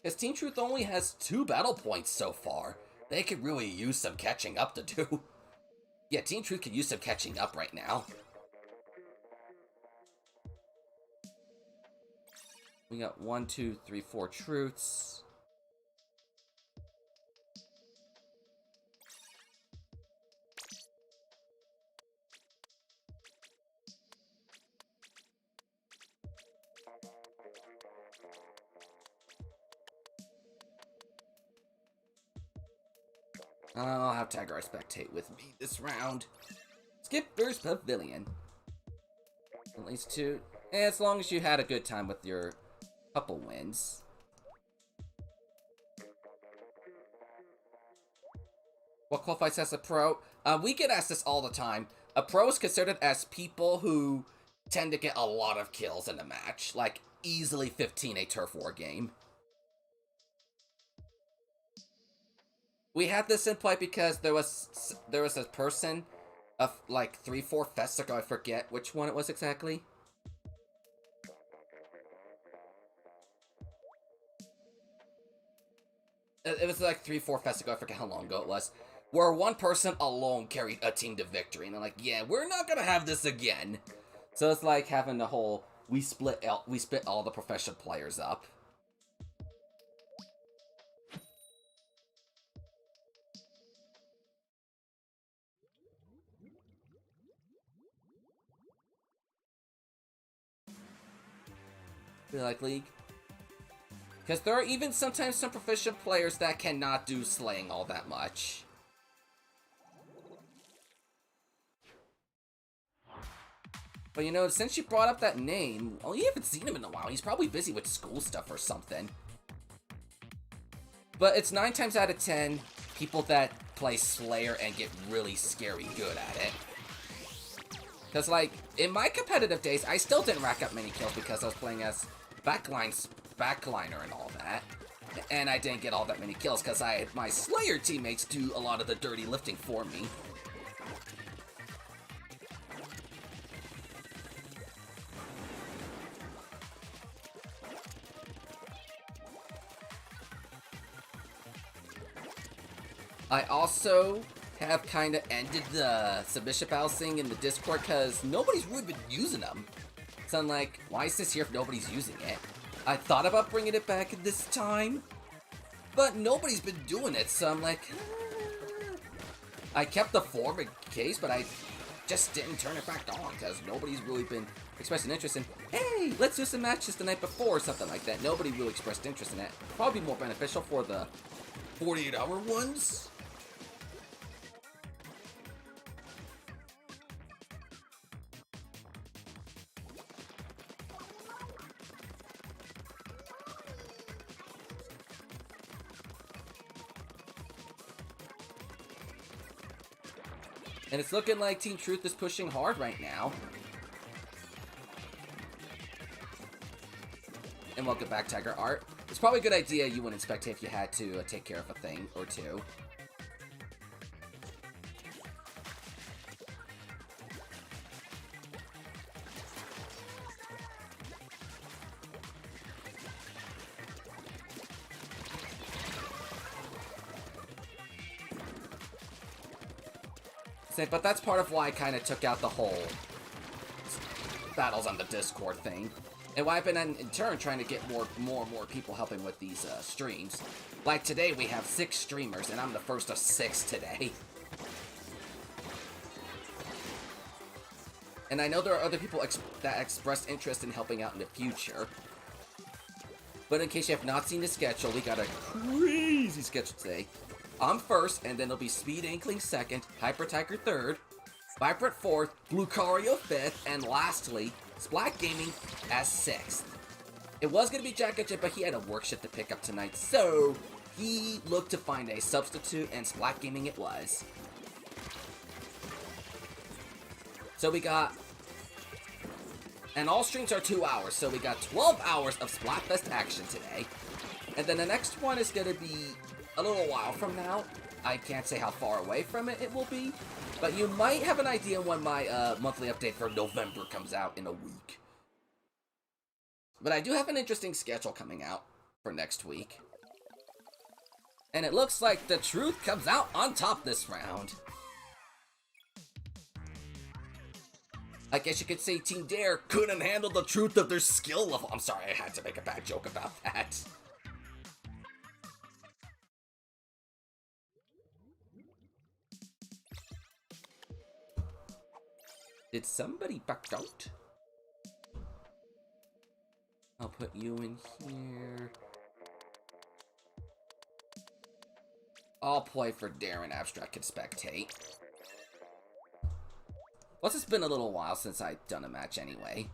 Because Team Truth only has 2 battle points so far. They could really use some catching up to do. Yeah, Team Truth could use some catching up right now. We got 1, 2, 3, 4 Truths. I'll have Tiger spectate with me this round. Skipper's Pavilion. At least 2. As long as you had a good time with your couple wins. What qualifies as a pro? We get asked this all the time. A pro is considered as people who tend to get a lot of kills in a match. Like, easily 15 a turf war game. We had this in play because there was a person of like 3-4 fests ago, I forget which one it was exactly. It was like 3-4 fests ago, I forget how long ago it was, where one person alone carried a team to victory, and they're like, yeah, we're not gonna have this again. So it's like having the whole, we split all the professional players up. like League. Because there are even sometimes some proficient players that cannot do slaying all that much. But you know, since you brought up that name, well, you haven't seen him in a while. He's probably busy with school stuff or something. But it's 9 times out of 10 people that play Slayer and get really scary good at it. Because, like, in my competitive days, I still didn't rack up many kills because I was playing as backliner and all that. And I didn't get all that many kills because I had my Slayer teammates do a lot of the dirty lifting for me. I also have kind of ended the submission battles thing in the Discord because nobody's really been using them. So I'm like, why is this here if nobody's using it? I thought about bringing it back this time, but nobody's been doing it, so I'm like, I kept the form in case, but I just didn't turn it back on because nobody's really been expressing interest in, hey, let's do some matches the night before or something like that. Nobody really expressed interest in that. Probably more beneficial for the 48-hour ones. And it's looking like Team Truth is pushing hard right now. And welcome back, Tiger Art. It's probably a good idea you wouldn't spectate if you had to take care of a thing or two. But that's part of why I kind of took out the whole battles on the Discord thing. And why I've been in turn trying to get more and more people helping with these streams. Like today we have 6 streamers and I'm the first of 6 today. And I know there are other people that expressed interest in helping out in the future. But in case you have not seen the schedule, we got a crazy schedule today. I'm first, and then it'll be Speed Inkling second, Hyper Tiger third, Vibrant fourth, Lucario fifth, and lastly, Splat Gaming as sixth. It was going to be Jack Jet, but he had a work shift to pick up tonight, so he looked to find a substitute, and Splat Gaming it was. So we got, and all streams are 2 hours, so we got 12 hours of Splatfest action today. And then the next one is going to be a little while from now. I can't say how far away from it will be, but you might have an idea when my monthly update for November comes out in a week. But I do have an interesting schedule coming out for next week. And it looks like the Truth comes out on top this round. I guess you could say Team Dare couldn't handle the truth of their skill level. I'm sorry, I had to make a bad joke about that. Did somebody back out? I'll put you in here. I'll play for Darren. Abstract can spectate. Plus, it's been a little while since I've done a match anyway.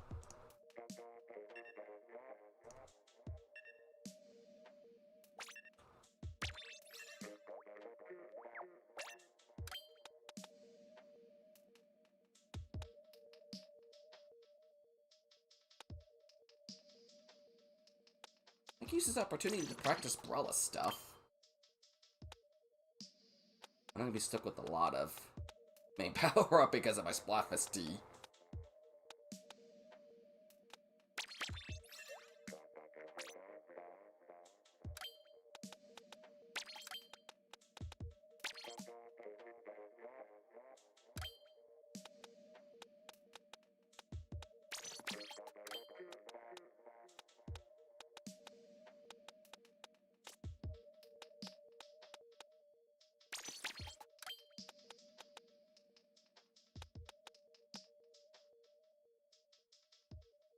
I can use this opportunity to practice Brella stuff. I'm gonna be stuck with a lot of main power up because of my Splatfest D.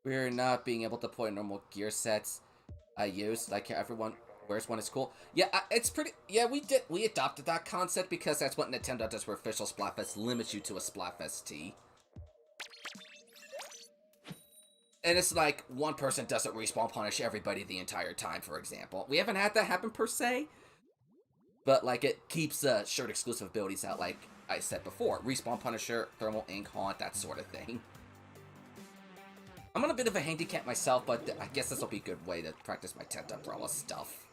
We're not being able to play normal gear sets I use. Like everyone wears one is cool. Yeah, it's pretty. Yeah, we adopted that concept because that's what Nintendo does for official Splatfest. Limits you to a Splatfest tee. And it's like one person doesn't respawn punish everybody the entire time, for example. We haven't had that happen per se, but like it keeps shirt exclusive abilities out, like I said before. Respawn Punisher, Thermal Ink, Haunt, that sort of thing. I'm on a bit of a handicap myself, but I guess this will be a good way to practice my 10th Umbrella stuff.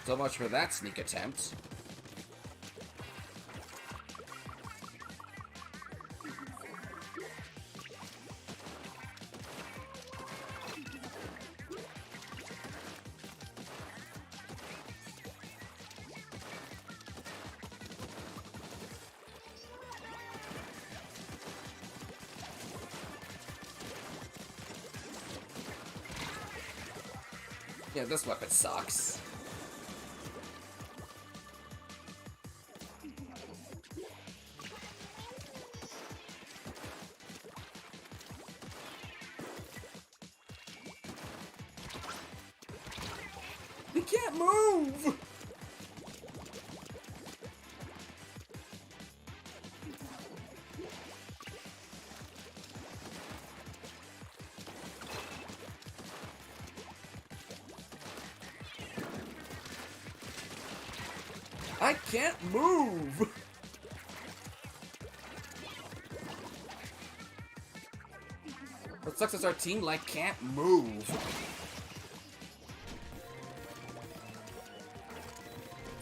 So much for that sneak attempt. Yeah, this weapon sucks. We can't move! I can't move! What sucks is our team, like, can't move.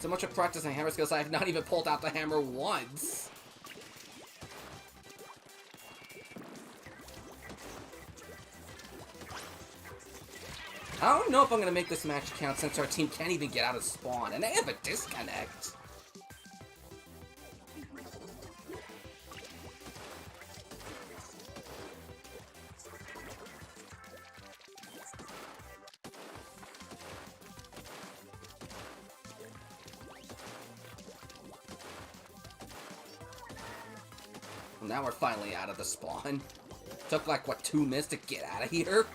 So much of practicing hammer skills, I have not even pulled out the hammer once. I don't know if I'm gonna make this match count since our team can't even get out of spawn, and they have a disconnect. Now we're finally out of the spawn. Took like, what, 2 minutes to get out of here?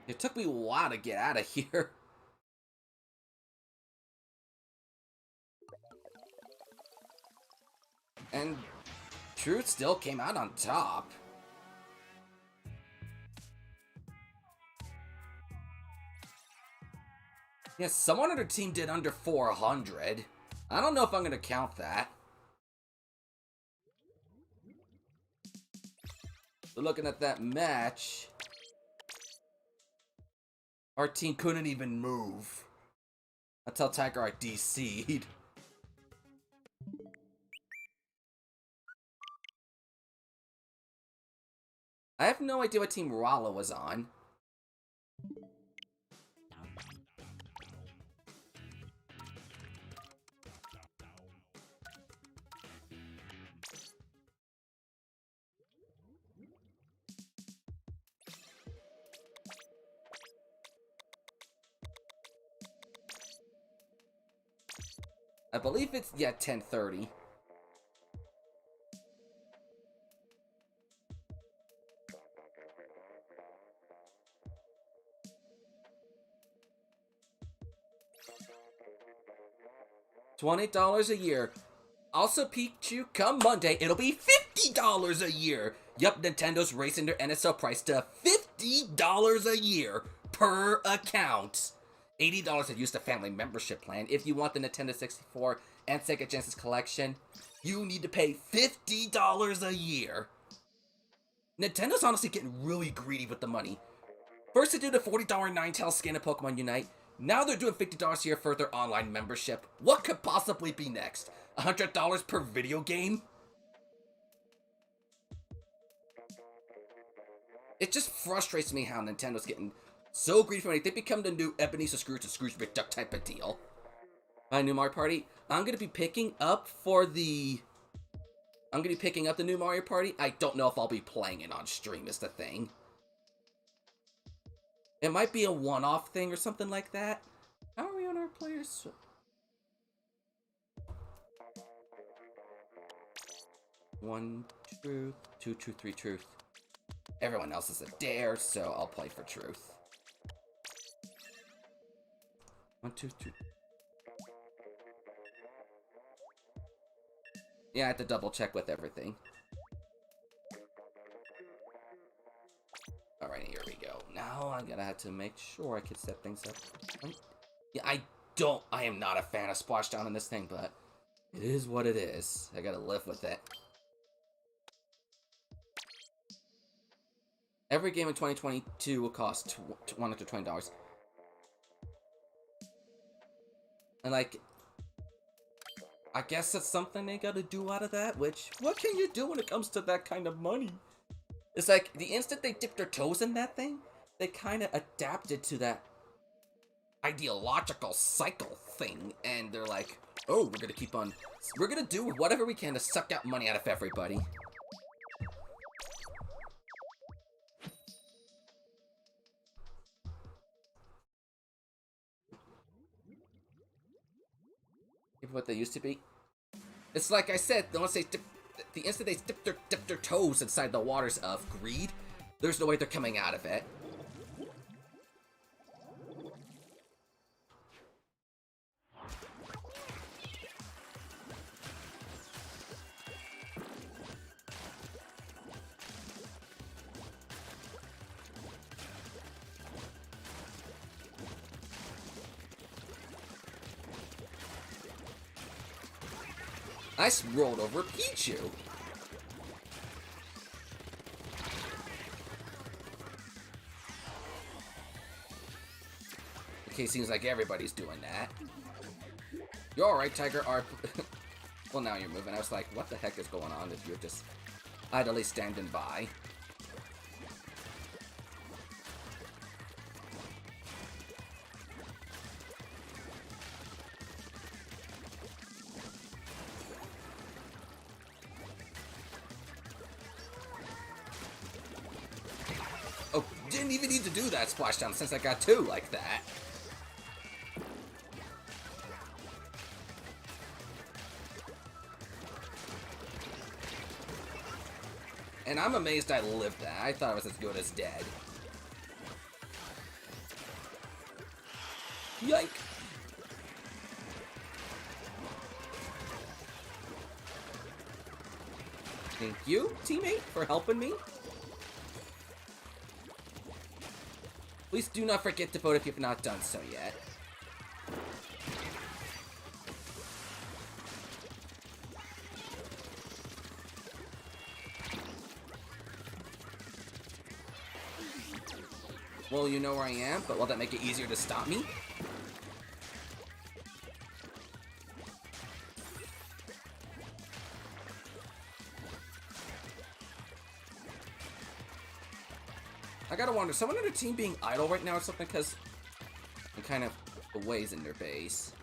It took me a while to get out of here. And Truth still came out on top. Yeah, someone on her team did under 400. I don't know if I'm gonna count that. So looking at that match, our team couldn't even move until Tiger Eye DC'd. I have no idea what team Rala was on. I believe it's, yeah, 10:30. $20 a year. Also, Pichu, come Monday, it'll be $50 a year. Yup, Nintendo's raising their NSL price to $50 a year per account. $80 if you use the family membership plan. If you want the Nintendo 64 and Sega Genesis collection, you need to pay $50 a year. Nintendo's honestly getting really greedy with the money. First they did a $40 Ninetales skin of Pokemon Unite. Now they're doing $50 a year for their online membership. What could possibly be next? $100 per video game? It just frustrates me how Nintendo's getting so greedy for money. They become the new Ebenezer Scrooge and Scrooge McDuck type of deal. My new Mario Party. I'm gonna be picking up the new Mario Party. I don't know if I'll be playing it on stream is the thing. It might be a one-off thing or something like that. How are we on our players? One truth, two truth, three truth. Everyone else is a dare, so I'll play for truth. 1, 2, 3. Yeah, I have to double check with everything. Alright, here we go. Now I'm gonna have to make sure I can set things up. Yeah, I am not a fan of Splashdown in this thing, but it is what it is. I gotta live with it. Every game in 2022 will cost $120. And like, I guess that's something they gotta do out of that, which, what can you do when it comes to that kind of money? It's like, the instant they dipped their toes in that thing, they kind of adapted to that ideological cycle thing, and they're like, oh, we're gonna do whatever we can to suck out money out of everybody. What they used to be. It's like I said, the instant they dip their toes inside the waters of greed, there's no way they're coming out of it. I rolled over Pichu. Okay, seems like everybody's doing that. You're alright, Tiger. Well, now you're moving. I was like, what the heck is going on if you're just idly standing by? Oh, didn't even need to do that splashdown since I got 2 like that. And I'm amazed I lived that. I thought it was as good as dead. Yike! Thank you, teammate, for helping me. Please do not forget to vote if you've not done so yet. Well, you know where I am, but will that make it easier to stop me? I gotta wonder, someone on their team being idle right now or something, because I'm kind of a ways in their base.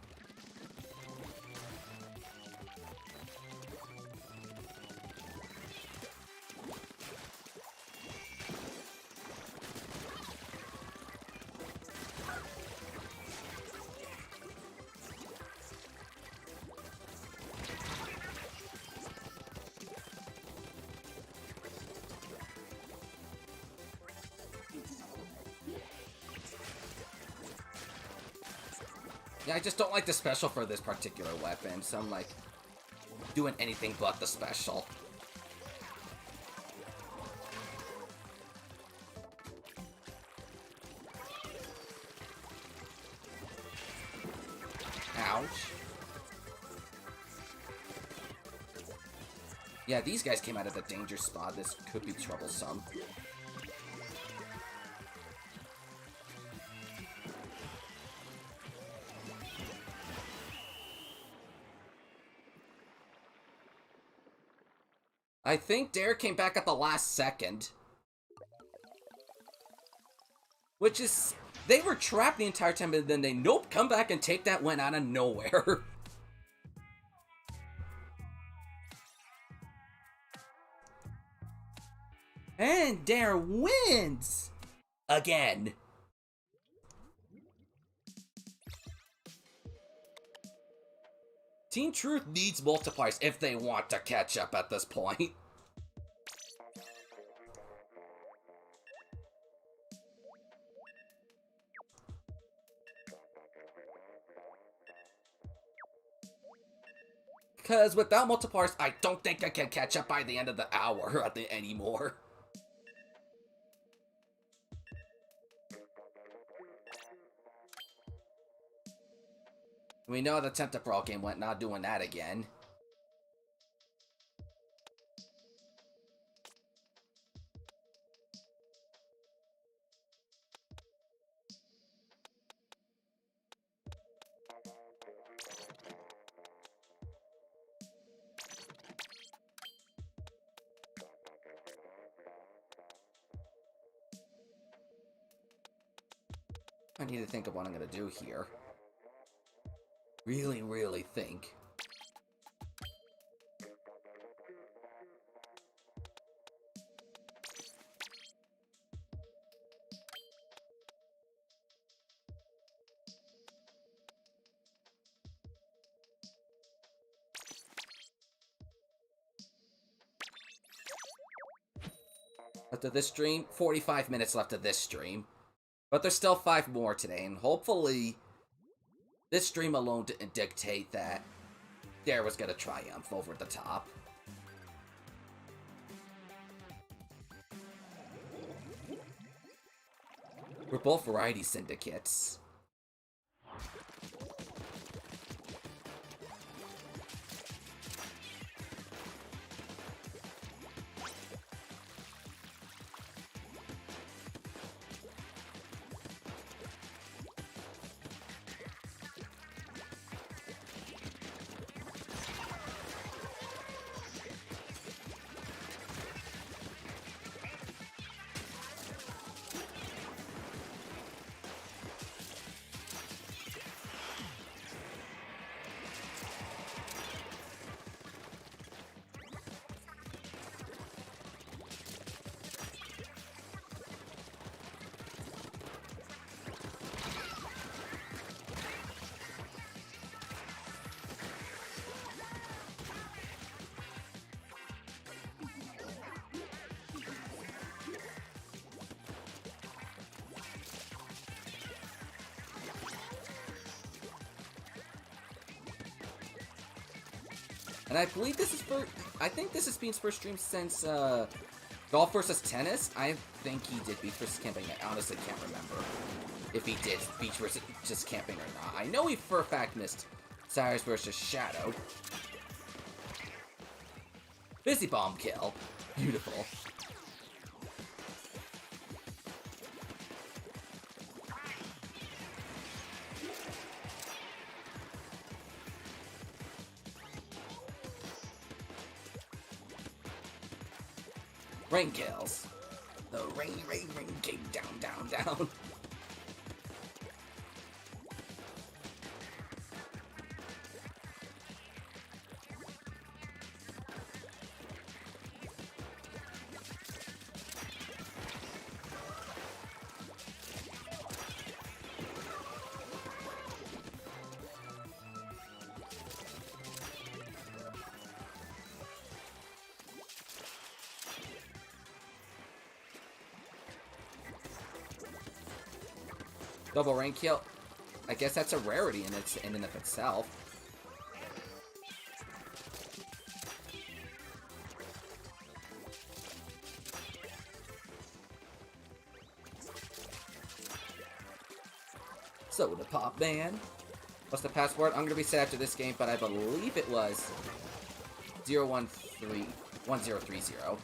Yeah, I just don't like the special for this particular weapon, so I'm like, doing anything but the special. Ouch. Yeah, these guys came out of the danger spot. This could be troublesome. I think Dare came back at the last second. Which is... They were trapped the entire time, and then they, nope, come back and take that win out of nowhere. And Dare wins! Again. Team Truth needs multipliers if they want to catch up at this point. Because without multipliers, I don't think I can catch up by the end of the hour anymore. We know the Tempted Brawl game went not doing that again. I need to think of what I'm gonna do here. Really think. After this stream, 45 minutes left of this stream. But there's still 5 more today, and hopefully this stream alone didn't dictate that Dare was gonna triumph over the top. We're both variety syndicates. And I believe this is I think this is Bean's first stream since, Golf vs. Tennis. I think he did Beach vs. Camping. I honestly can't remember if he did Beach vs. just Camping or not. I know he for a fact missed Cyrus vs. Shadow. Busy bomb kill. Beautiful. Rain kills. The rain came down. Double rain kill. I guess that's a rarity in and of itself. Soda Pop Man. What's the password? I'm gonna be sad after this game, but I believe it was 0131030.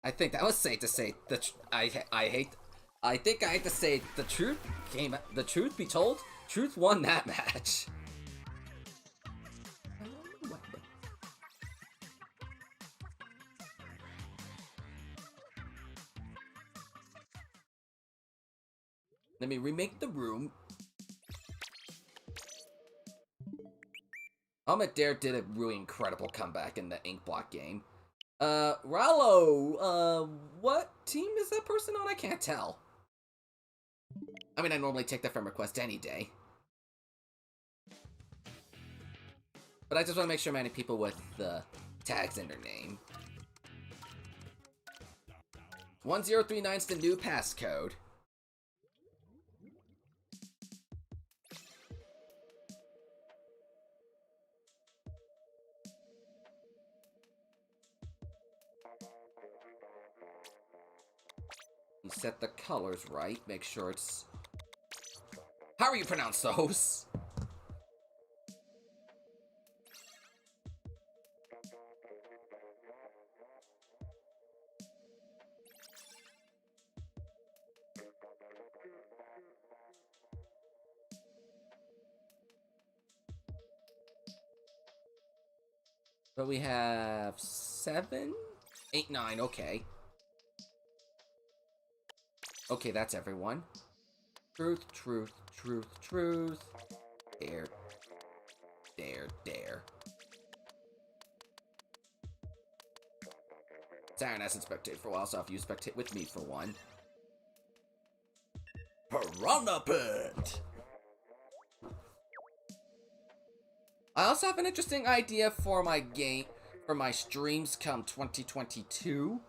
I think that was safe to say I think I hate to say the truth be told, Truth won that match. Let me remake the room. Dare did a really incredible comeback in the Ink Block game. Rallo, what team is that person on? I can't tell. I mean, I normally take that from request any day. But I just want to make sure many people with the tags in their name. 1039 is the new passcode. You set the colors right, make sure it's... How do you pronounce those? But we have 7, 8, 9, okay. Okay, that's everyone. Truth, truth, truth, truth. Dare. Dare, dare. Siren hasn't spectated for a while, so if you spectate with me for one. Piranha Pit! I also have an interesting idea for my streams come 2022.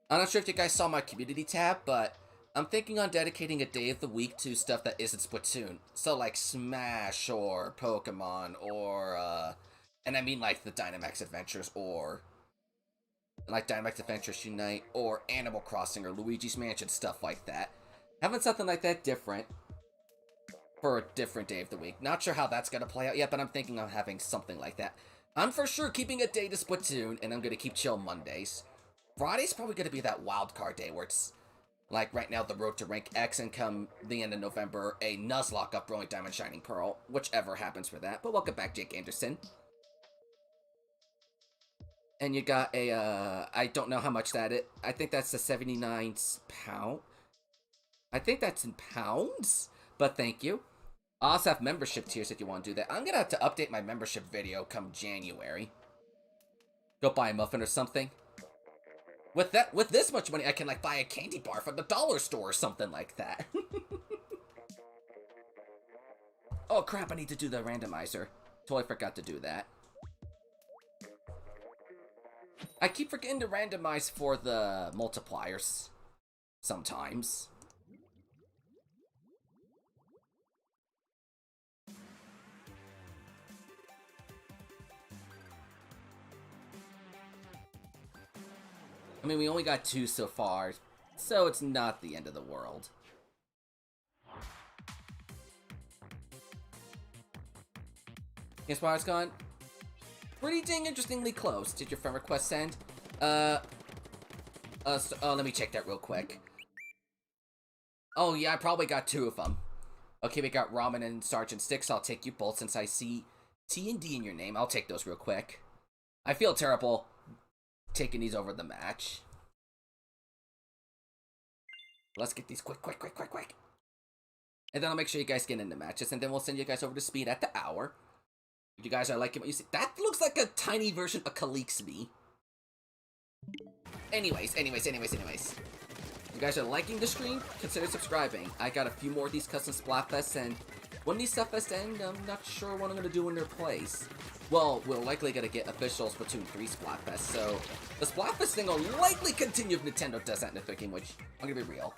I'm not sure if you guys saw my community tab, but I'm thinking on dedicating a day of the week to stuff that isn't Splatoon. So like Smash or Pokemon or, and I mean like the Dynamax Adventures or like Dynamax Adventures Unite or Animal Crossing or Luigi's Mansion, stuff like that. Having something like that different for a different day of the week. Not sure how that's going to play out yet, but I'm thinking of having something like that. I'm for sure keeping a day to Splatoon, and I'm going to keep chill Mondays. Friday's probably going to be that wildcard day where it's, like right now, the Road to Rank X, and come the end of November, a Nuzlocke up Brilliant Diamond Shining Pearl, whichever happens for that. But welcome back, Jake Anderson. And you got a, I don't know how much that is. I think that's the 79 pound. I think that's in pounds, but thank you. I also have membership tiers if you want to do that. I'm going to have to update my membership video come January. Go buy a muffin or something. With this much money, I can, like, buy a candy bar from the dollar store or something like that. Oh, crap, I need to do the randomizer. Totally forgot to do that. I keep forgetting to randomize for the multipliers. Sometimes. I mean, we only got 2 so far, so it's not the end of the world. Guess where it's gone? Pretty dang interestingly close. Did your friend request send? Let me check that real quick. Oh yeah, I probably got 2 of them. Okay, we got Ramen and Sergeant Sticks. I'll take you both since I see T and D in your name. I'll take those real quick. I feel terrible taking these over the match. Let's get these quick. And then I'll make sure you guys get into matches, and then we'll send you guys over to speed at the hour. If you guys are liking what you see, that looks like a tiny version of Calixby. Anyways. If you guys are liking the stream, consider subscribing. I got a few more of these custom Splatfests, and when these Subfest end, I'm not sure what I'm gonna do in their place. Well, we're likely gonna get official Splatoon 3 Splatfest, so the Splatfest thing will likely continue if Nintendo does that in the picking, which, I'm gonna be real.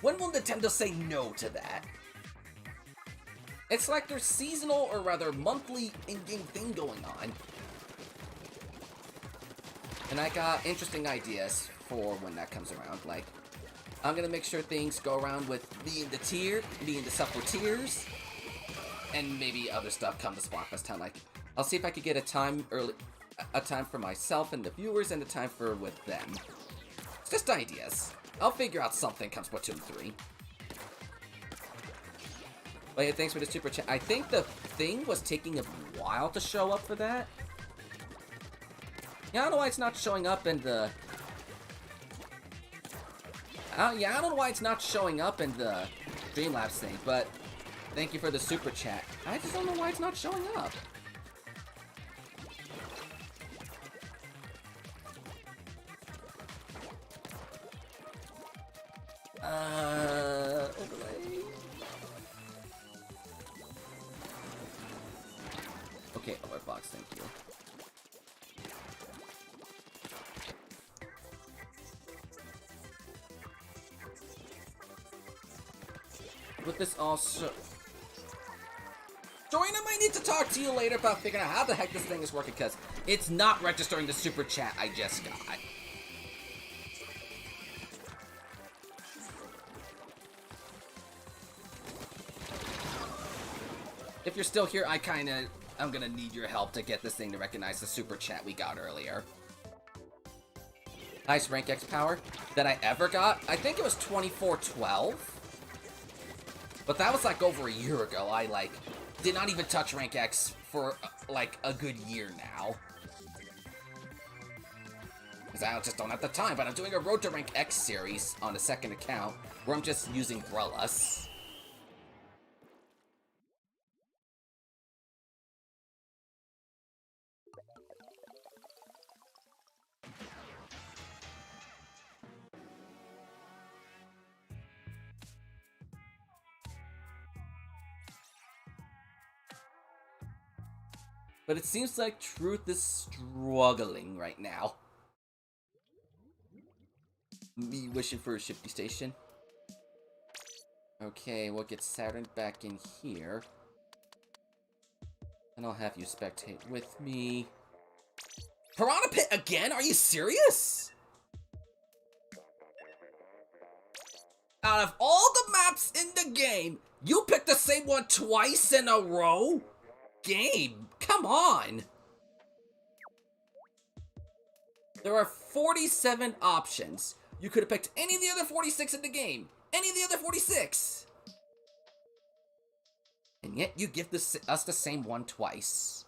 When will Nintendo say no to that? It's like their seasonal, or rather monthly in-game thing going on. And I got interesting ideas for when that comes around. Like, I'm gonna make sure things go around with me and the stuff for tiers, and maybe other stuff come to Splatfest time. Like, I'll see if I could get a time for myself and the viewers, and a time for with them. It's just ideas. I'll figure out something come Splatoon 3. But yeah, thanks for the super chat. I think the thing was taking a while to show up for that. Yeah, I don't know why it's not showing up in the... yeah, I don't know why it's not showing up in the Streamlabs thing, but thank you for the super chat. I just don't know why it's not showing up. Overlay. Okay, alert box, thank you. With this also... Join, I might need to talk to you later about figuring out how the heck this thing is working, because it's not registering the super chat I just got. If you're still here, I'm gonna need your help to get this thing to recognize the super chat we got earlier. Highest rank X power that I ever got? I think it was 2412. But that was like over a year ago. I did not even touch rank X for like a good year now. Because I just don't have the time, but I'm doing a Road to Rank X series on a second account where I'm just using Brellas. But it seems like Truth is struggling right now. Me wishing for a shifty station. Okay, we'll get Saturn back in here. And I'll have you spectate with me. Piranha Pit again? Are you serious? Out of all the maps in the game, you picked the same one twice in a row? Game, come on! There are 47 options. You could have picked any of the other 46 in the game. Any of the other 46. And yet you give us the same one twice.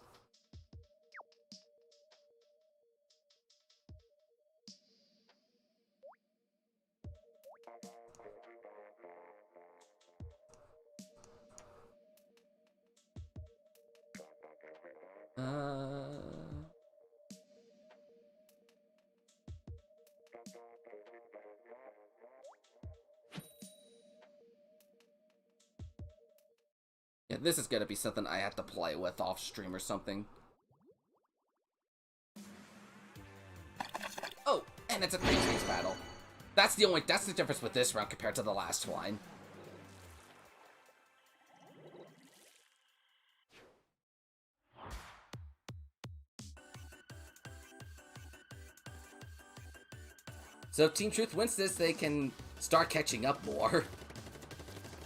Yeah, this is gonna be something I have to play with off stream or something. Oh, and it's a 3-stage battle. That's the difference with this round compared to the last one. So if Team Truth wins this, they can start catching up more.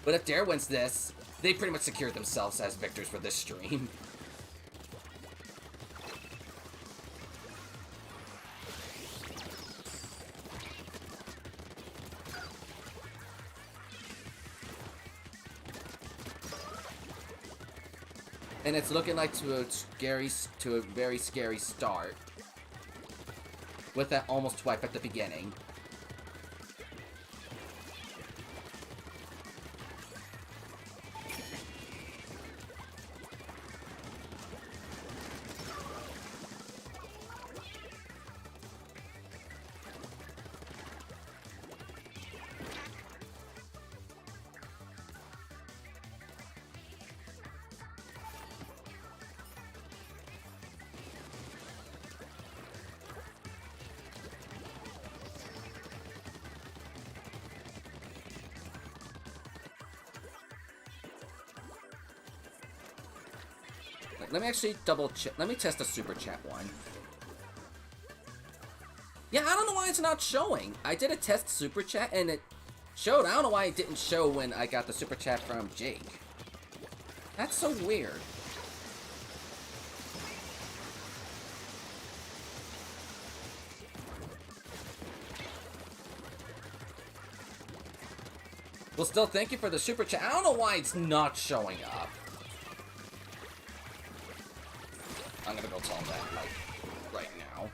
But if Dare wins this, they pretty much secured themselves as victors for this stream. And it's looking like to a very scary start. With that almost wipe at the beginning. let me actually double check. Let me test the super chat one. Yeah, I don't know why it's not showing. I did a test super chat and it showed. I don't know why it didn't show when I got the super chat from Jake. That's so weird. Well, still, thank you for the super chat. I don't know why it's not showing up. I'm gonna go tell him that, like, right now.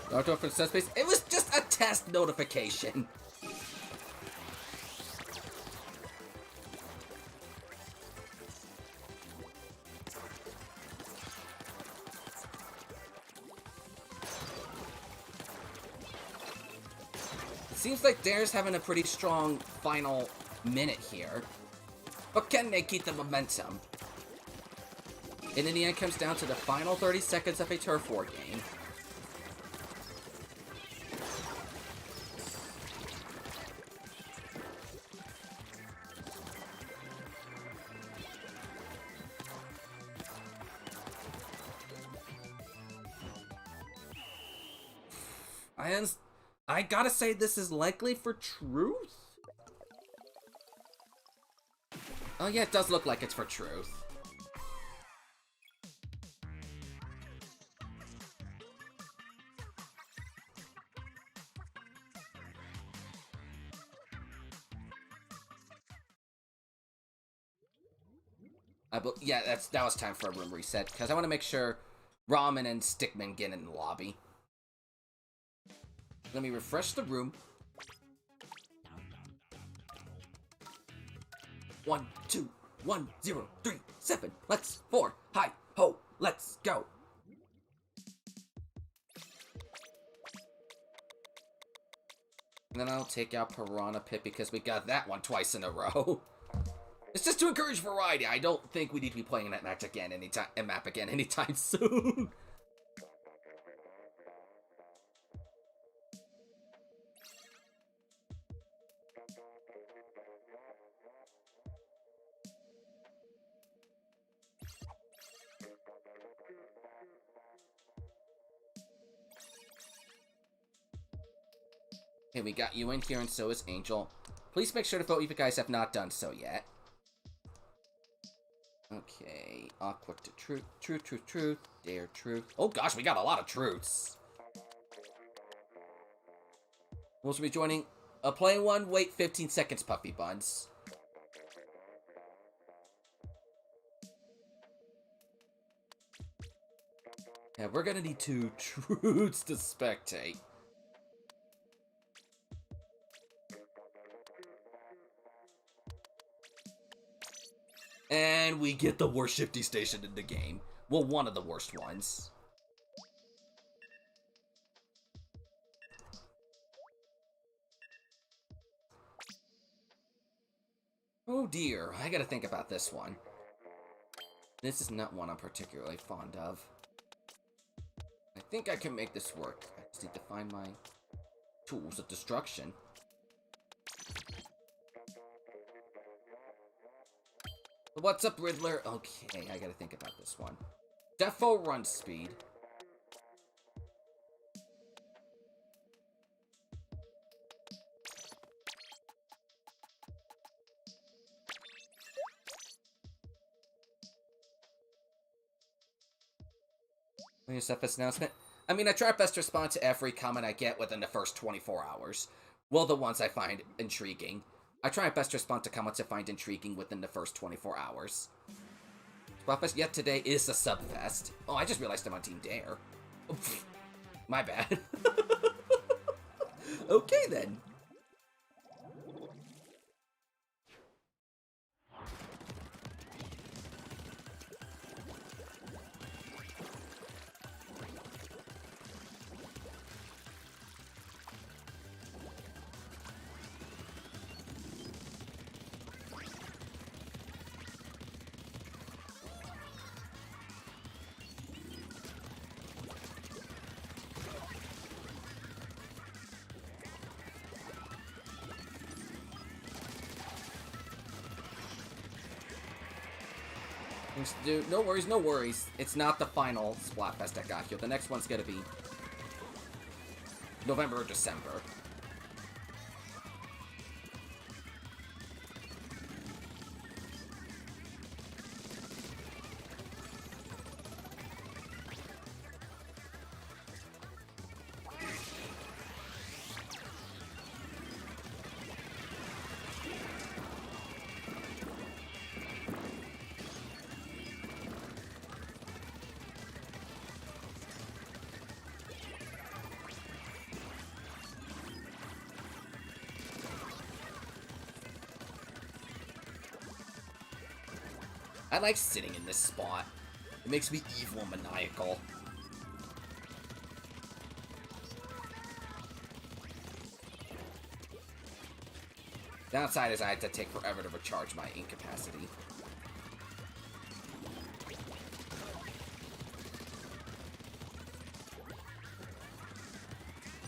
Don't do it for the Subspace. It was just a test notification. It seems like Dare's having a pretty strong final minute here. But can they keep the momentum? And in the end, comes down to the final 30 seconds of a turf war game. I gotta say this is likely for truth? Oh yeah, it does look like it's for truth. Yeah, that was time for a room reset, because I want to make sure Ramen and Stickman get in the lobby. Let me refresh the room. 1, 2, 1, 0, 3, 7. Let's 4. Hi ho. Let's go. And then I'll take out Piranha Pit because we got that one twice in a row. It's just to encourage variety. I don't think we need to be playing that match again anytime soon. Okay, we got you in here, and so is Angel. Please make sure to vote if you guys have not done so yet. Okay, awkward to truth, truth, dare truth. Oh gosh, we got a lot of truths. We'll also be joining playing one, wait 15 seconds, Puffy Buns. Yeah, we're gonna need 2 truths to spectate. And we get the worst shifty station in the game. Well, one of the worst ones. Oh dear, I gotta think about this one. This is not one I'm particularly fond of. I think I can make this work. I just need to find my tools of destruction. What's up, Riddler? Okay, I gotta think about this one. Defo run speed. Your Subfest announcement. I mean, I try best to respond to every comment I get within the first 24 hours. Well, the ones I find intriguing. I try my best to respond to comments I find intriguing within the first 24 hours. Splatfest yet today is a Subfest. Oh, I just realized I'm on Team Dare. Oh, my bad. Okay, then. Dude, no worries, no worries. It's not the final Splatfest at Gakyo. The next one's gonna be November or December. I like sitting in this spot. It makes me evil and maniacal. Downside is I had to take forever to recharge my incapacity.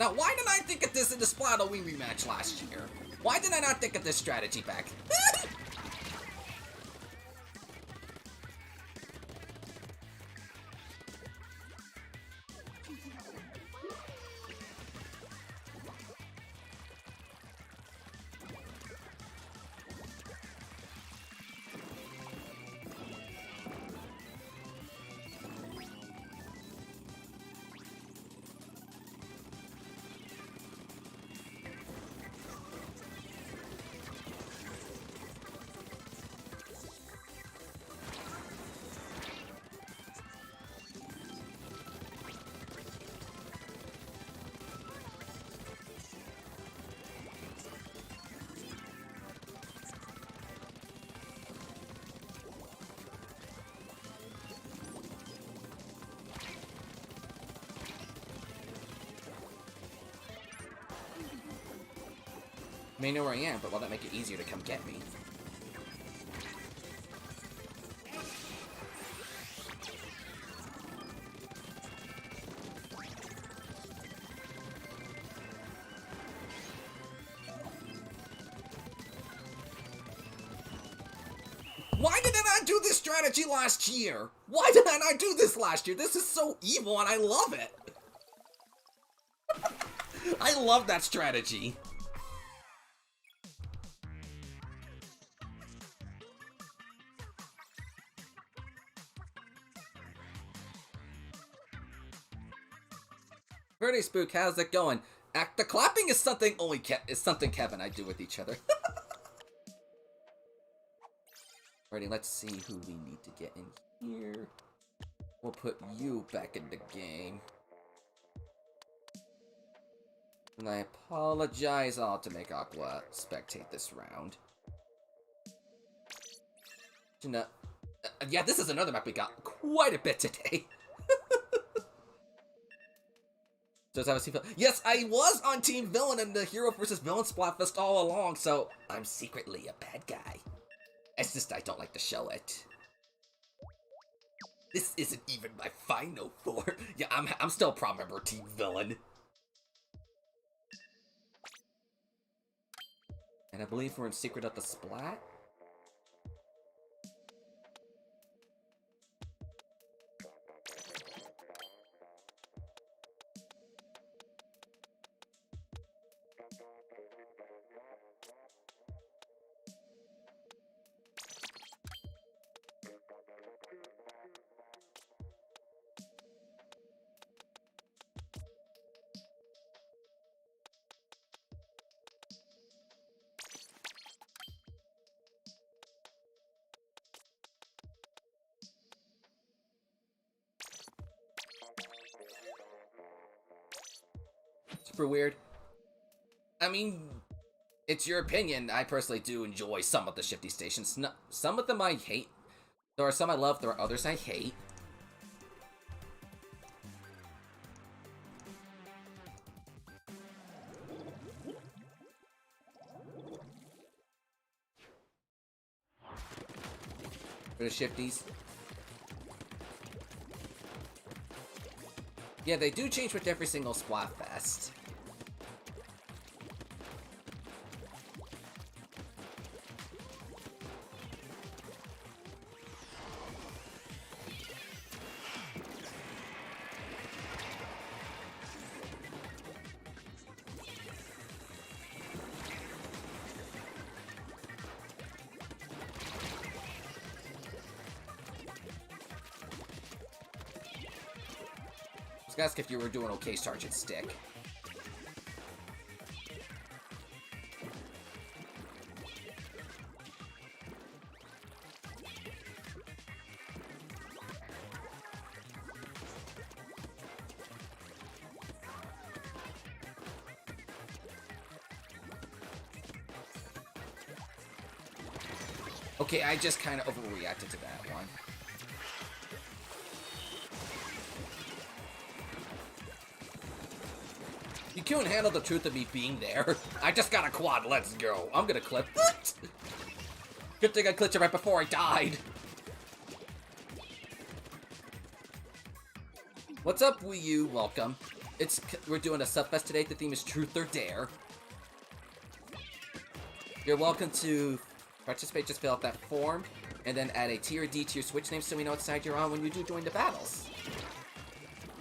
Now, why did I think of this in the Splatoon rematch last year? Why did I not think of this strategy back? May know where I am, but will that make it easier to come get me? Why did I not do this strategy last year? Why did I not do this last year? This is so evil and I love it! I love that strategy. Birthday Spook, how's it going? The clapping is something something Kevin and I do with each other. Alrighty, let's see who we need to get in here. We'll put you back in the game. And I apologize, I'll have to make Aqua spectate this round. Yeah, this is another map we got quite a bit today. Yes, I was on Team Villain in the Hero vs. Villain Splatfest all along, so I'm secretly a bad guy. It's just I don't like to show it. This isn't even my final form. Yeah, I'm still a proud member of Team Villain. And I believe we're in Secret at the Splat. Super weird. I mean, it's your opinion. I personally do enjoy some of the shifty stations. Some of them I hate. There are some I love, there are others I hate. For the shifties. Yeah, they do change with every single Splatfest. Ask if you were doing okay, Sergeant Stick. Okay, I just kind of overreacted to that one. You couldn't handle the truth of me being there. I just got a quad, let's go. I'm gonna clip. What? Good thing I clipped it right before I died. What's up, Wii U? Welcome. We're doing a Subfest today. The theme is Truth or Dare. You're welcome to participate. Just fill out that form, and then add a T or D to your Switch name so we know what side you're on when you do join the battles.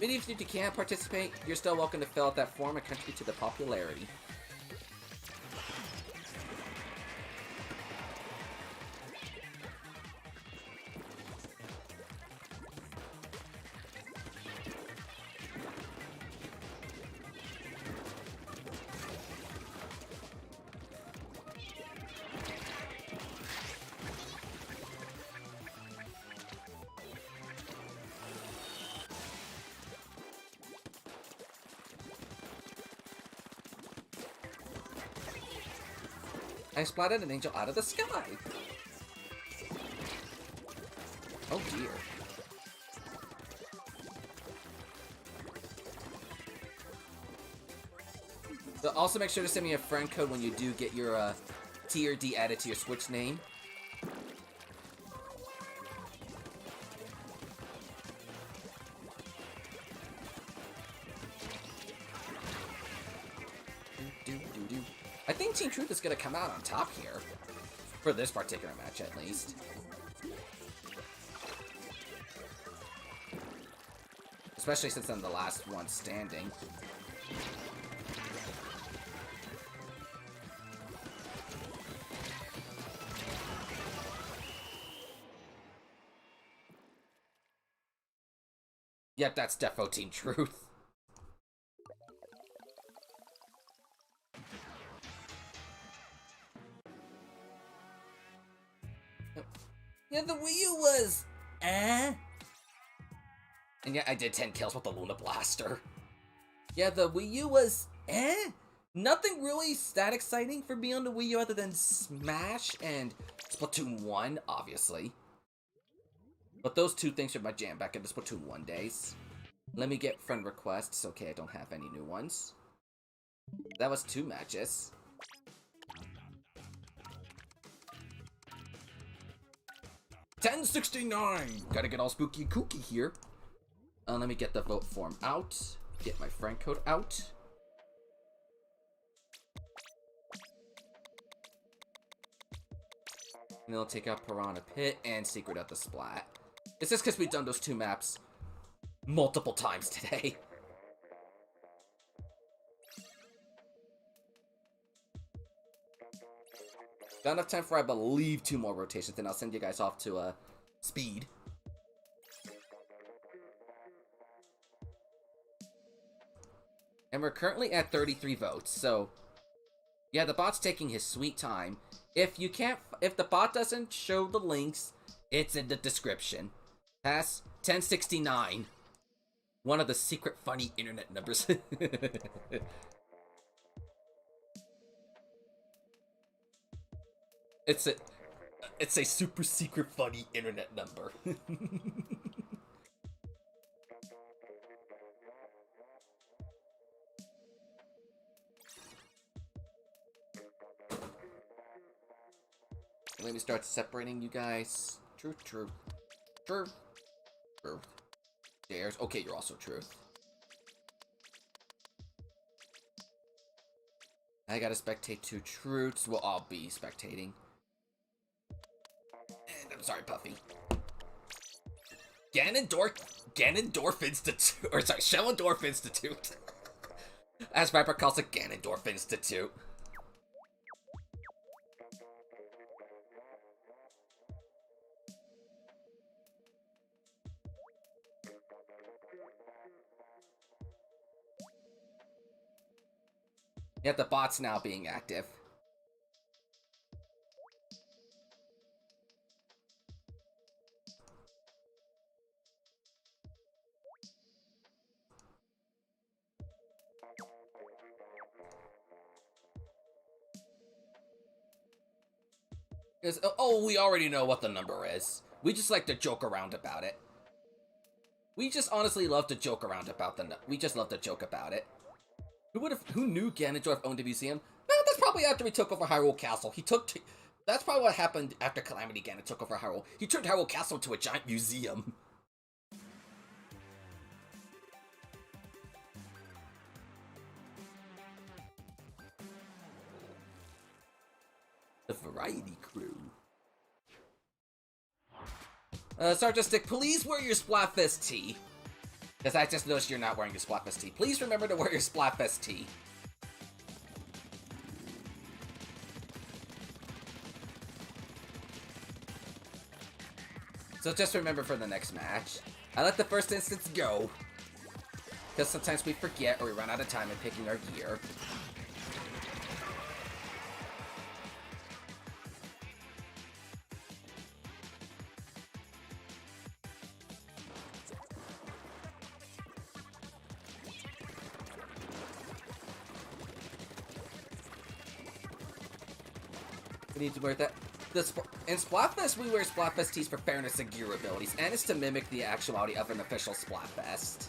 But even if you can't participate, you're still welcome to fill out that form and contribute to the popularity. I splatted an angel out of the sky! Oh dear. So also make sure to send me a friend code when you do get your T or D added to your Switch name. I think Team Truth is going to come out on top here. For this particular match, at least. Especially since I'm the last one standing. Yep, that's defo Team Truth. Yeah, the Wii U was... And yeah, I did 10 kills with the Luna Blaster. Yeah, the Wii U was... Nothing really that exciting for me on the Wii U other than Smash and Splatoon 1, obviously. But those two things are my jam back in the Splatoon 1 days. Let me get friend requests. Okay, I don't have any new ones. That was 2 matches. $10.69! Gotta get all spooky and kooky here. Let me get the vote form out. Get my friend code out. And then I'll take out Piranha Pit and Secret of the Splat. It's just because we've done those 2 maps multiple times today. Got enough time for, I believe, 2 more rotations, then I'll send you guys off to Speed. And we're currently at 33 votes, so yeah, the bot's taking his sweet time. If the bot doesn't show the links, it's in the description. Pass 1069. One of the secret funny internet numbers. It's a super secret funny internet number. Let me start separating you guys. Truth, truth, truth, truth. Dares. Okay, you're also truth. I gotta spectate 2 truths. We'll all be spectating. And I'm sorry, Puffy. Ganondorf Institute. Or sorry, Shellendorf Institute. As Viper calls it, Ganondorf Institute. Yet the bot's now being active. Oh, we already know what the number is. We just like to joke around about it. We just honestly love to joke around about we just love to joke about it. Who knew Ganondorf owned a museum? Well, that's probably after he took over Hyrule Castle. That's probably what happened after Calamity Ganon took over Hyrule. He turned Hyrule Castle into a giant museum. The Variety Crew. Sergeant Stick, please wear your Splatfest tee. Because I just noticed you're not wearing your Splatfest tee. Please remember to wear your Splatfest tee. So just remember for the next match. I let the first instance go. Because sometimes we forget or we run out of time in picking our gear. We need to wear that. In Splatfest, we wear Splatfest tees for fairness and gear abilities, and it's to mimic the actuality of an official Splatfest.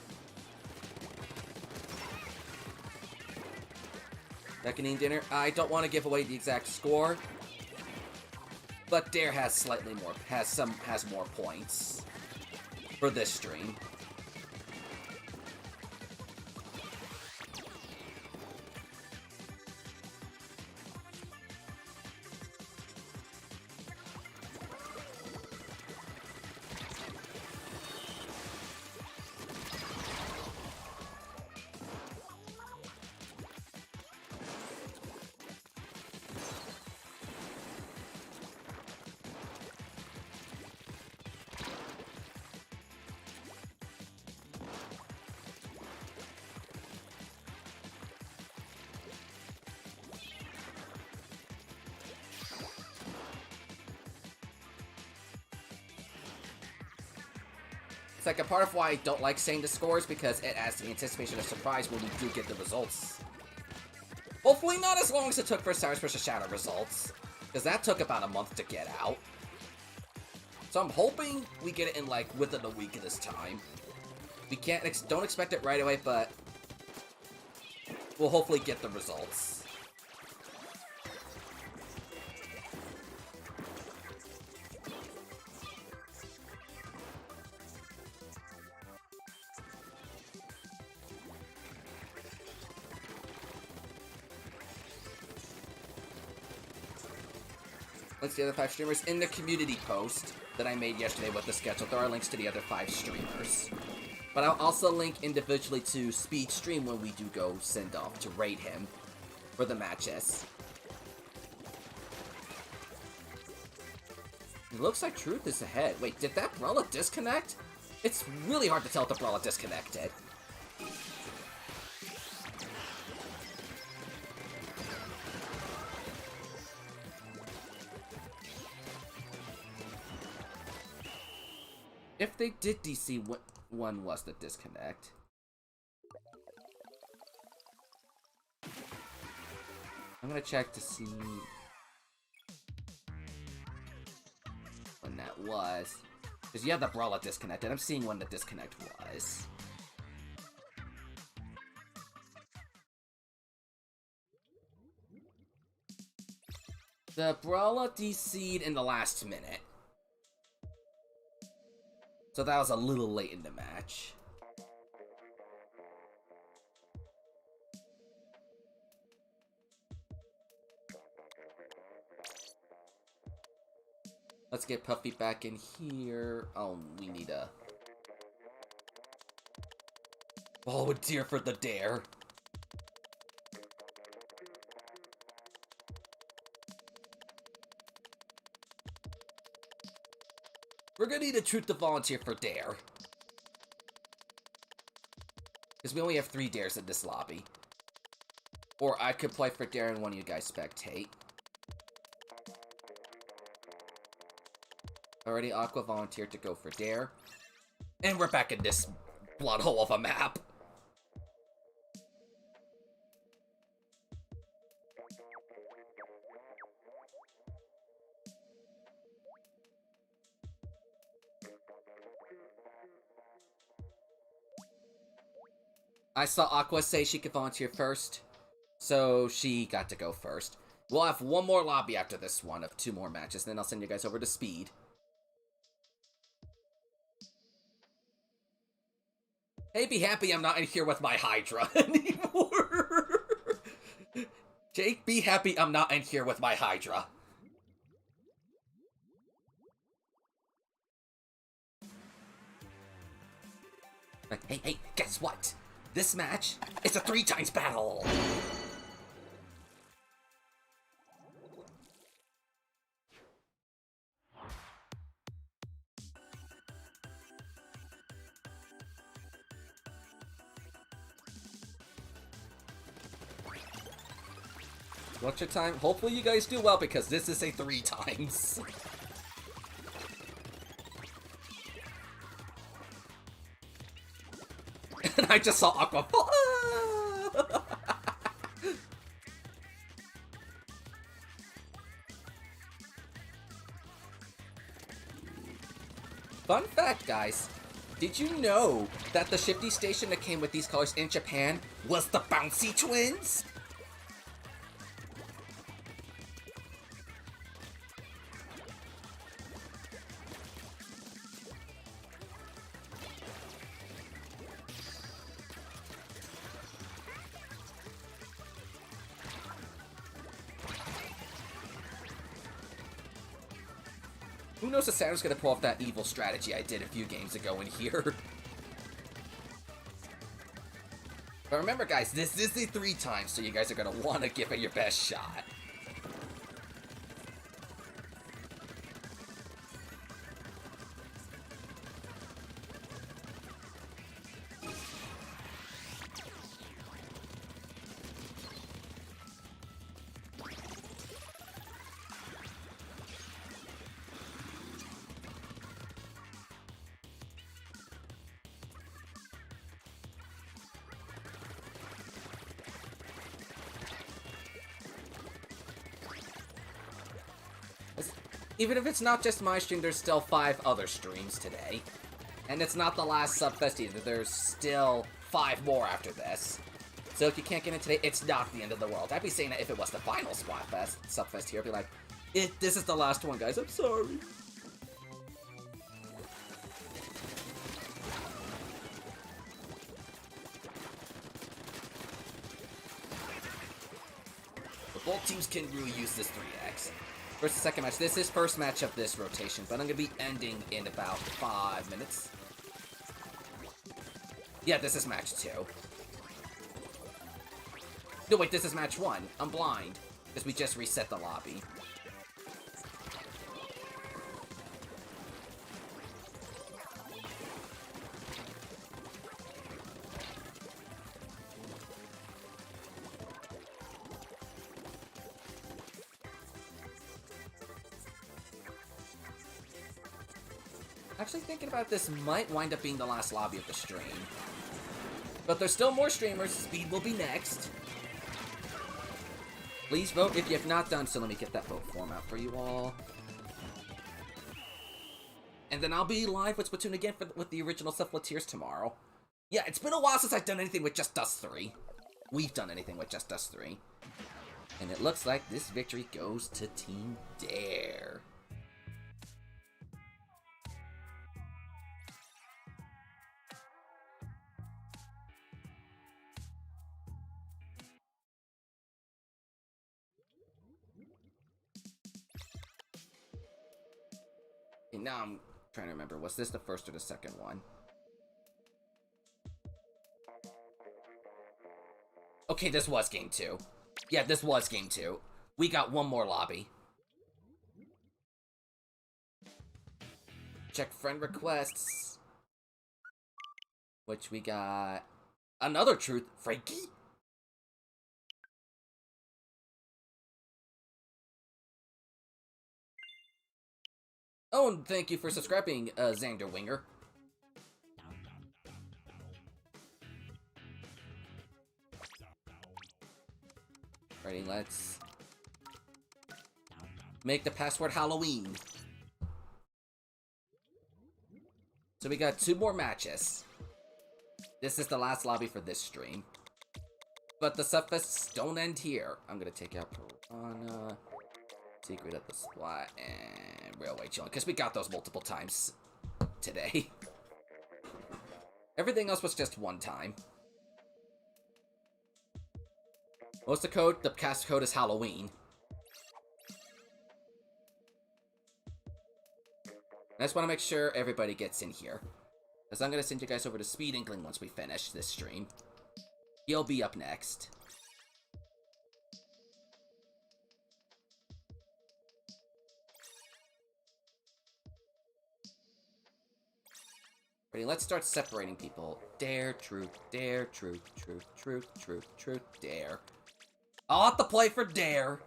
Reckoning Dinner. I don't want to give away the exact score, but Dare has more points for this stream. It's like a part of why I don't like saying the scores, because it adds to the anticipation of surprise when we do get the results. Hopefully not as long as it took for Cyrus vs. Shadow results, because that took about a month to get out. So I'm hoping we get it in like within a week of this time. We don't expect it right away, but we'll hopefully get the results. Links to the other 5 streamers in the community post that I made yesterday with the schedule. There are links to the other 5 streamers. But I'll also link individually to Speed Stream when we do go send off to raid him for the matches. It looks like Truth is ahead. Wait, did that Brawler disconnect? It's really hard to tell if the Brawler disconnected. If they did DC, what one was the disconnect? I'm gonna check to see when that was. Because you have the Brawler disconnected. I'm seeing when the disconnect was. The Brawler DC'd in the last minute. So that was a little late in the match. Let's get Puffy back in here. Oh, we need a volunteer for the dare. We're gonna need a Truth to volunteer for dare. Because we only have 3 dares in this lobby. Or I could play for Dare and one of you guys spectate. Already Aqua volunteered to go for Dare. And we're back in this blood hole of a map. I saw Aqua say she could volunteer first, so she got to go first. We'll have one more lobby after this one of 2 more matches, and then I'll send you guys over to Speed. Hey, be happy I'm not in here with my Hydra anymore. Jake, be happy I'm not in here with my Hydra. Hey, guess what? This match is a 3x battle! What's your time? Hopefully you guys do well because this is a 3x. And I just saw Aqua. Fun fact, guys. Did you know that the shifty station that came with these colors in Japan was the Bouncy Twins? Who knows if Saturn's gonna pull off that evil strategy I did a few games ago in here. But remember, guys, this is the 3x, so you guys are gonna want to give it your best shot. Even if it's not just my stream, there's still 5 other streams today. And it's not the last Subfest either, there's still 5 more after this. So if you can't get in today, it's not the end of the world. I'd be saying that if it was the final Splatfest, Subfest here, I'd be like, this is the last one, guys, I'm sorry. But both teams can really use this 3x. First and second match. This is first match of this rotation, but I'm going to be ending in about 5 minutes. Yeah, this is match 2. No, wait, this is match 1. I'm blind, because we just reset the lobby. Actually thinking about this might wind up being the last lobby of the stream. But there's still more streamers. Speed will be next. Please vote if you have not done so. Let me get that vote form out for you all. And then I'll be live with Splatoon again with the original Subflatiers tomorrow. Yeah, it's been a while since I've done anything with just us 3. We've done anything with just us 3. And it looks like this victory goes to Team Dare. And now I'm trying to remember, was this the first or the second one? Okay, this was game 2. Yeah, this was game 2. We got one more lobby. Check friend requests. Which we got... Another truth, Frankie? Oh, and thank you for subscribing, Xander Winger. Alrighty, let's make the password Halloween. So we got 2 more matches. This is the last lobby for this stream. But the Subfests don't end here. I'm gonna take out Piranha, Secret at the Splat, and Railway Chilling, because we got those multiple times today. Everything else was just one time. What's the code? The cast code is Halloween. I just want to make sure everybody gets in here. Because I'm going to send you guys over to Speed Inkling once we finish this stream. He'll be up next. Ready, let's start separating people. Dare, truth, truth, truth, truth, truth, dare. I'll have to play for dare.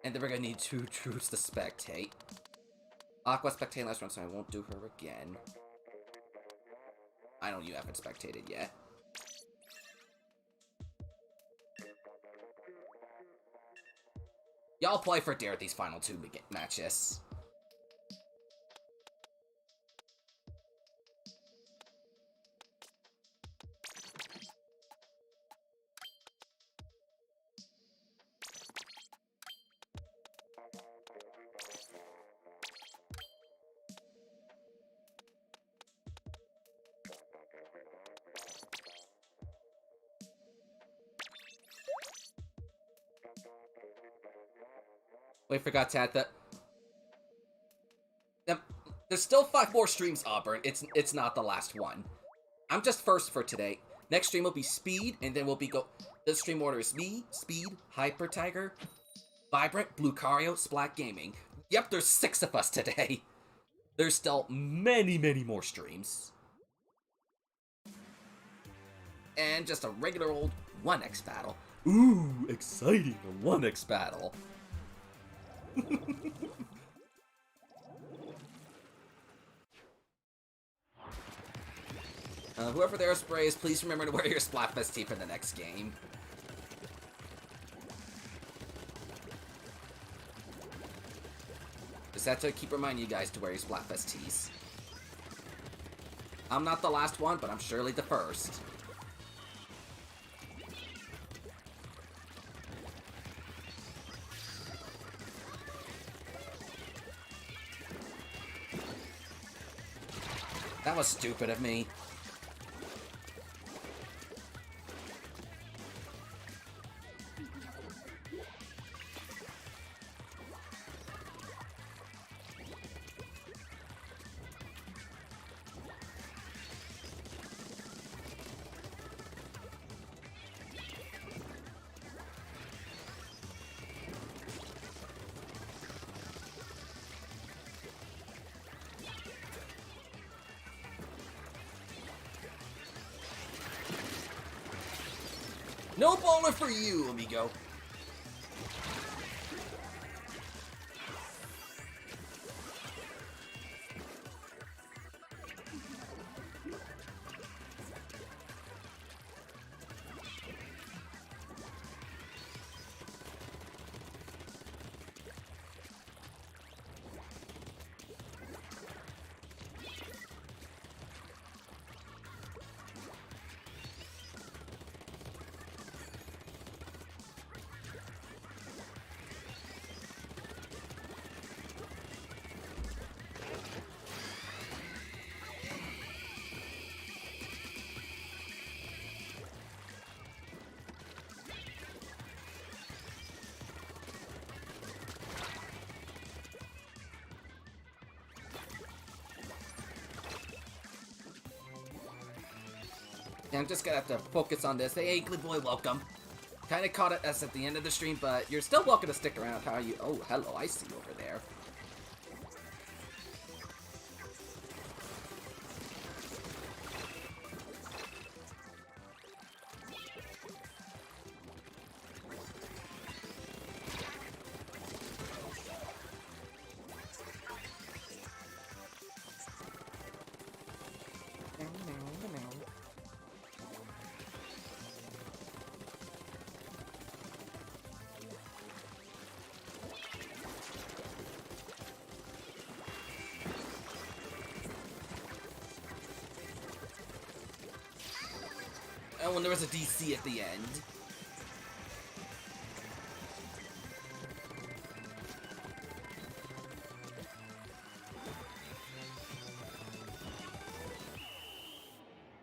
And then we're going to need 2 truths to spectate. Aqua spectated last round, so I won't do her again. I know you haven't spectated yet. Y'all play for dare these final 2 matches. We forgot to add that. Yep. There's still 5 more streams, Auburn. It's not the last one. I'm just first for today. Next stream will be Speed, and then we'll be the stream order is me, Speed, Hyper Tiger, Vibrant, Bluecario, Splat Gaming. Yep, there's 6 of us today. There's still many, many more streams. And just a regular old 1x battle. Ooh, exciting, a 1x battle. Whoever there sprays, please remember to wear your Splatfest tee for the next game. Just have to keep reminding you guys to wear your Splatfest tees. I'm not the last one, but I'm surely the first. That was stupid of me. No bowler for you, amigo. I'm just gonna have to focus on this. Hey, Glib Boy, welcome. Kinda caught us at the end of the stream, but you're still welcome to stick around. How are you? Oh, hello, I see you over there. And when there was a DC at the end.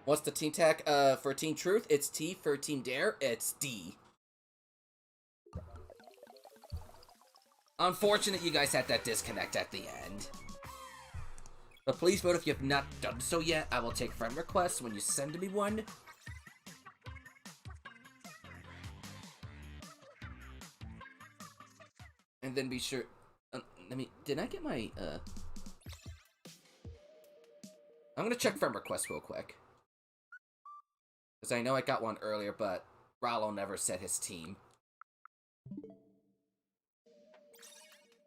What's the team tag for Team Truth? It's T. For Team Dare, it's D. Unfortunate you guys had that disconnect at the end. But please vote if you have not done so yet. I will take friend requests when you send me one. And then be sure... did I get my, I'm gonna check friend requests real quick. Because I know I got one earlier, but Rallo never set his team.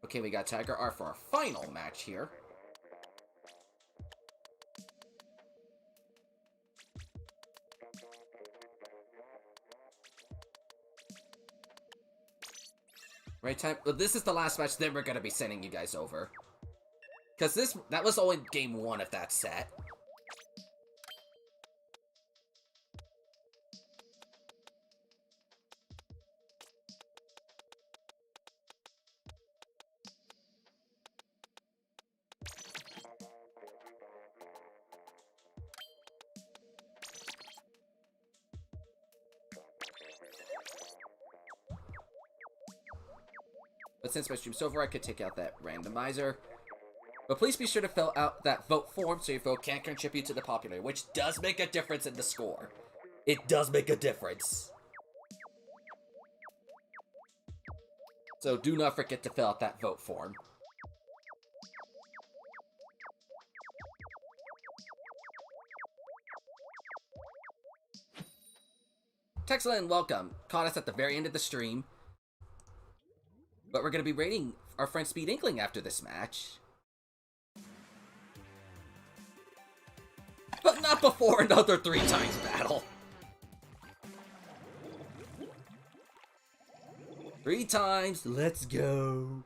Okay, we got Tiger R for our final match here. Right time? Well, this is the last match, then we're gonna be sending you guys over. Because that was only game 1 of that set. But since my stream's over, I could take out that randomizer. But please be sure to fill out that vote form so your vote can contribute to the popularity, which does make a difference in the score. It does make a difference. So do not forget to fill out that vote form. Texla and welcome. Caught us at the very end of the stream. But we're going to be rating our friend Speed Inkling after this match. But not before another 3 times battle. 3 times, let's go.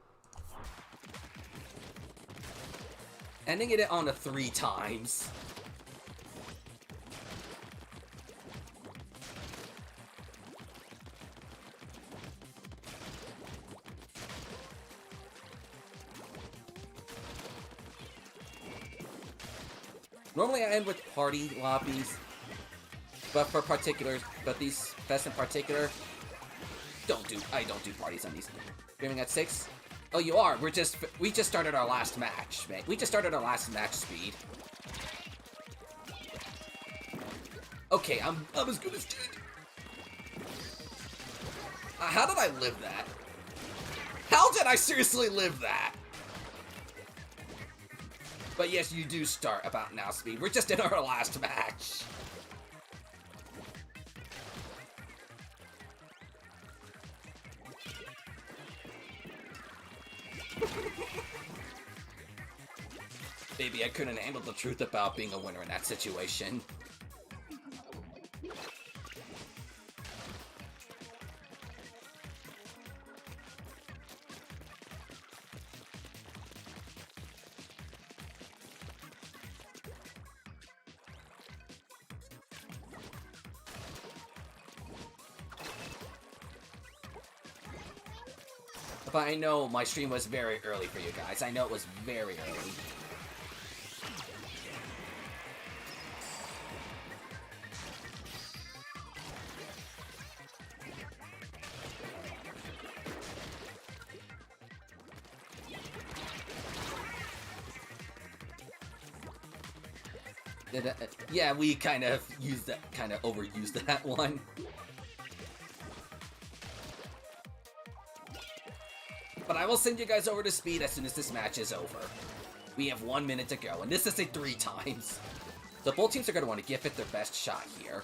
Ending it on a 3 times. Normally I end with party lobbies, but these fests in particular, I don't do parties on these. Streaming at 6? Oh, you are? We just started our last match, man. We just started our last match, Speed. Okay, I'm as good as dead. How did I live that? How did I seriously live that? But yes, you do start about now, Speed. We're just in our last match. Baby, I couldn't handle the truth about being a winner in that situation. But I know my stream was very early for you guys. I know it was very early. Yeah, we kind of overused that one. But I will send you guys over to Speed as soon as this match is over. We have 1 minute to go, and this is a 3 times. So both teams are going to want to give it their best shot here.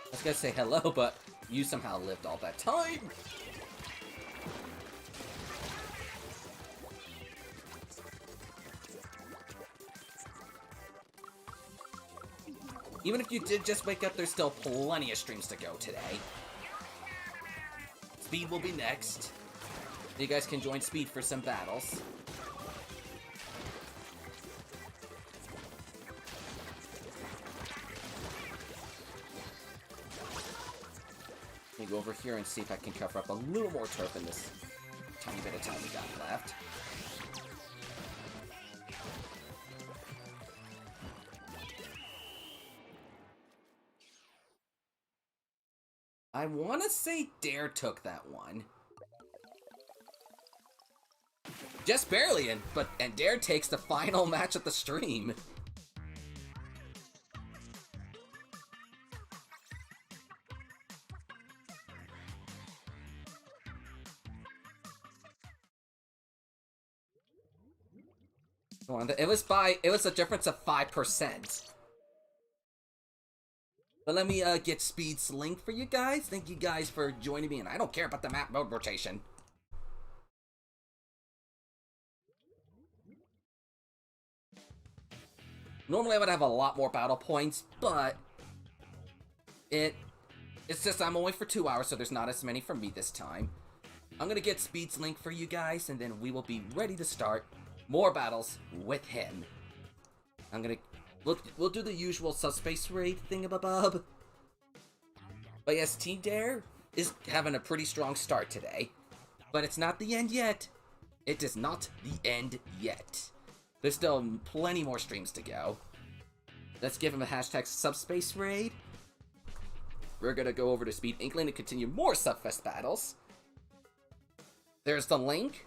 I was going to say hello, but you somehow lived all that time. Even if you did just wake up, there's still plenty of streams to go today. Speed will be next. You guys can join Speed for some battles. Let me go over here and see if I can cover up a little more turf in this tiny bit of time we got left. I want to say Dare took that one. Just barely, and Dare takes the final match of the stream. It was a difference of 5%. But let me get Speed's link for you guys. Thank you guys for joining me, and I don't care about the map mode rotation. Normally I would have a lot more battle points, but it's just I'm only for 2 hours, so there's not as many for me this time. I'm gonna get Speed's link for you guys, and then we will be ready to start more battles with him. We'll do the usual subspace raid thingamabob. But yes, Team Dare is having a pretty strong start today. But it's not the end yet. It is not the end yet. There's still plenty more streams to go. Let's give him a hashtag subspace raid. We're gonna go over to Speed Inkling to continue more Subfest battles. There's the link.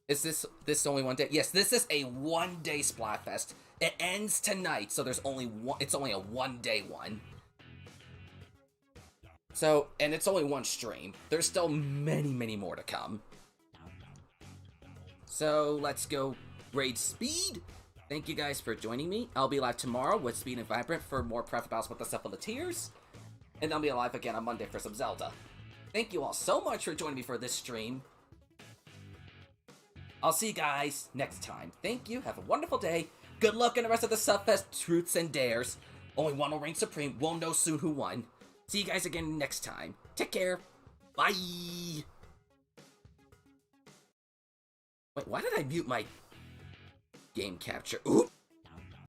Is this only one day? Yes, this is a one-day Splatfest. It ends tonight, so there's only one. It's only a one-day one. So, and it's only one stream. There's still many, many more to come. So let's go raid Speed. Thank you guys for joining me. I'll be live tomorrow with Speed and Vibrant for more prep battles with the Stuff of the Tears, and I'll be live again on Monday for some Zelda. Thank you all so much for joining me for this stream. I'll see you guys next time. Thank you. Have a wonderful day. Good luck in the rest of the Subfest Truths and Dares. Only one will reign supreme. We'll know soon who won. See you guys again next time. Take care. Bye. Wait, why did I mute my game capture? Ooh.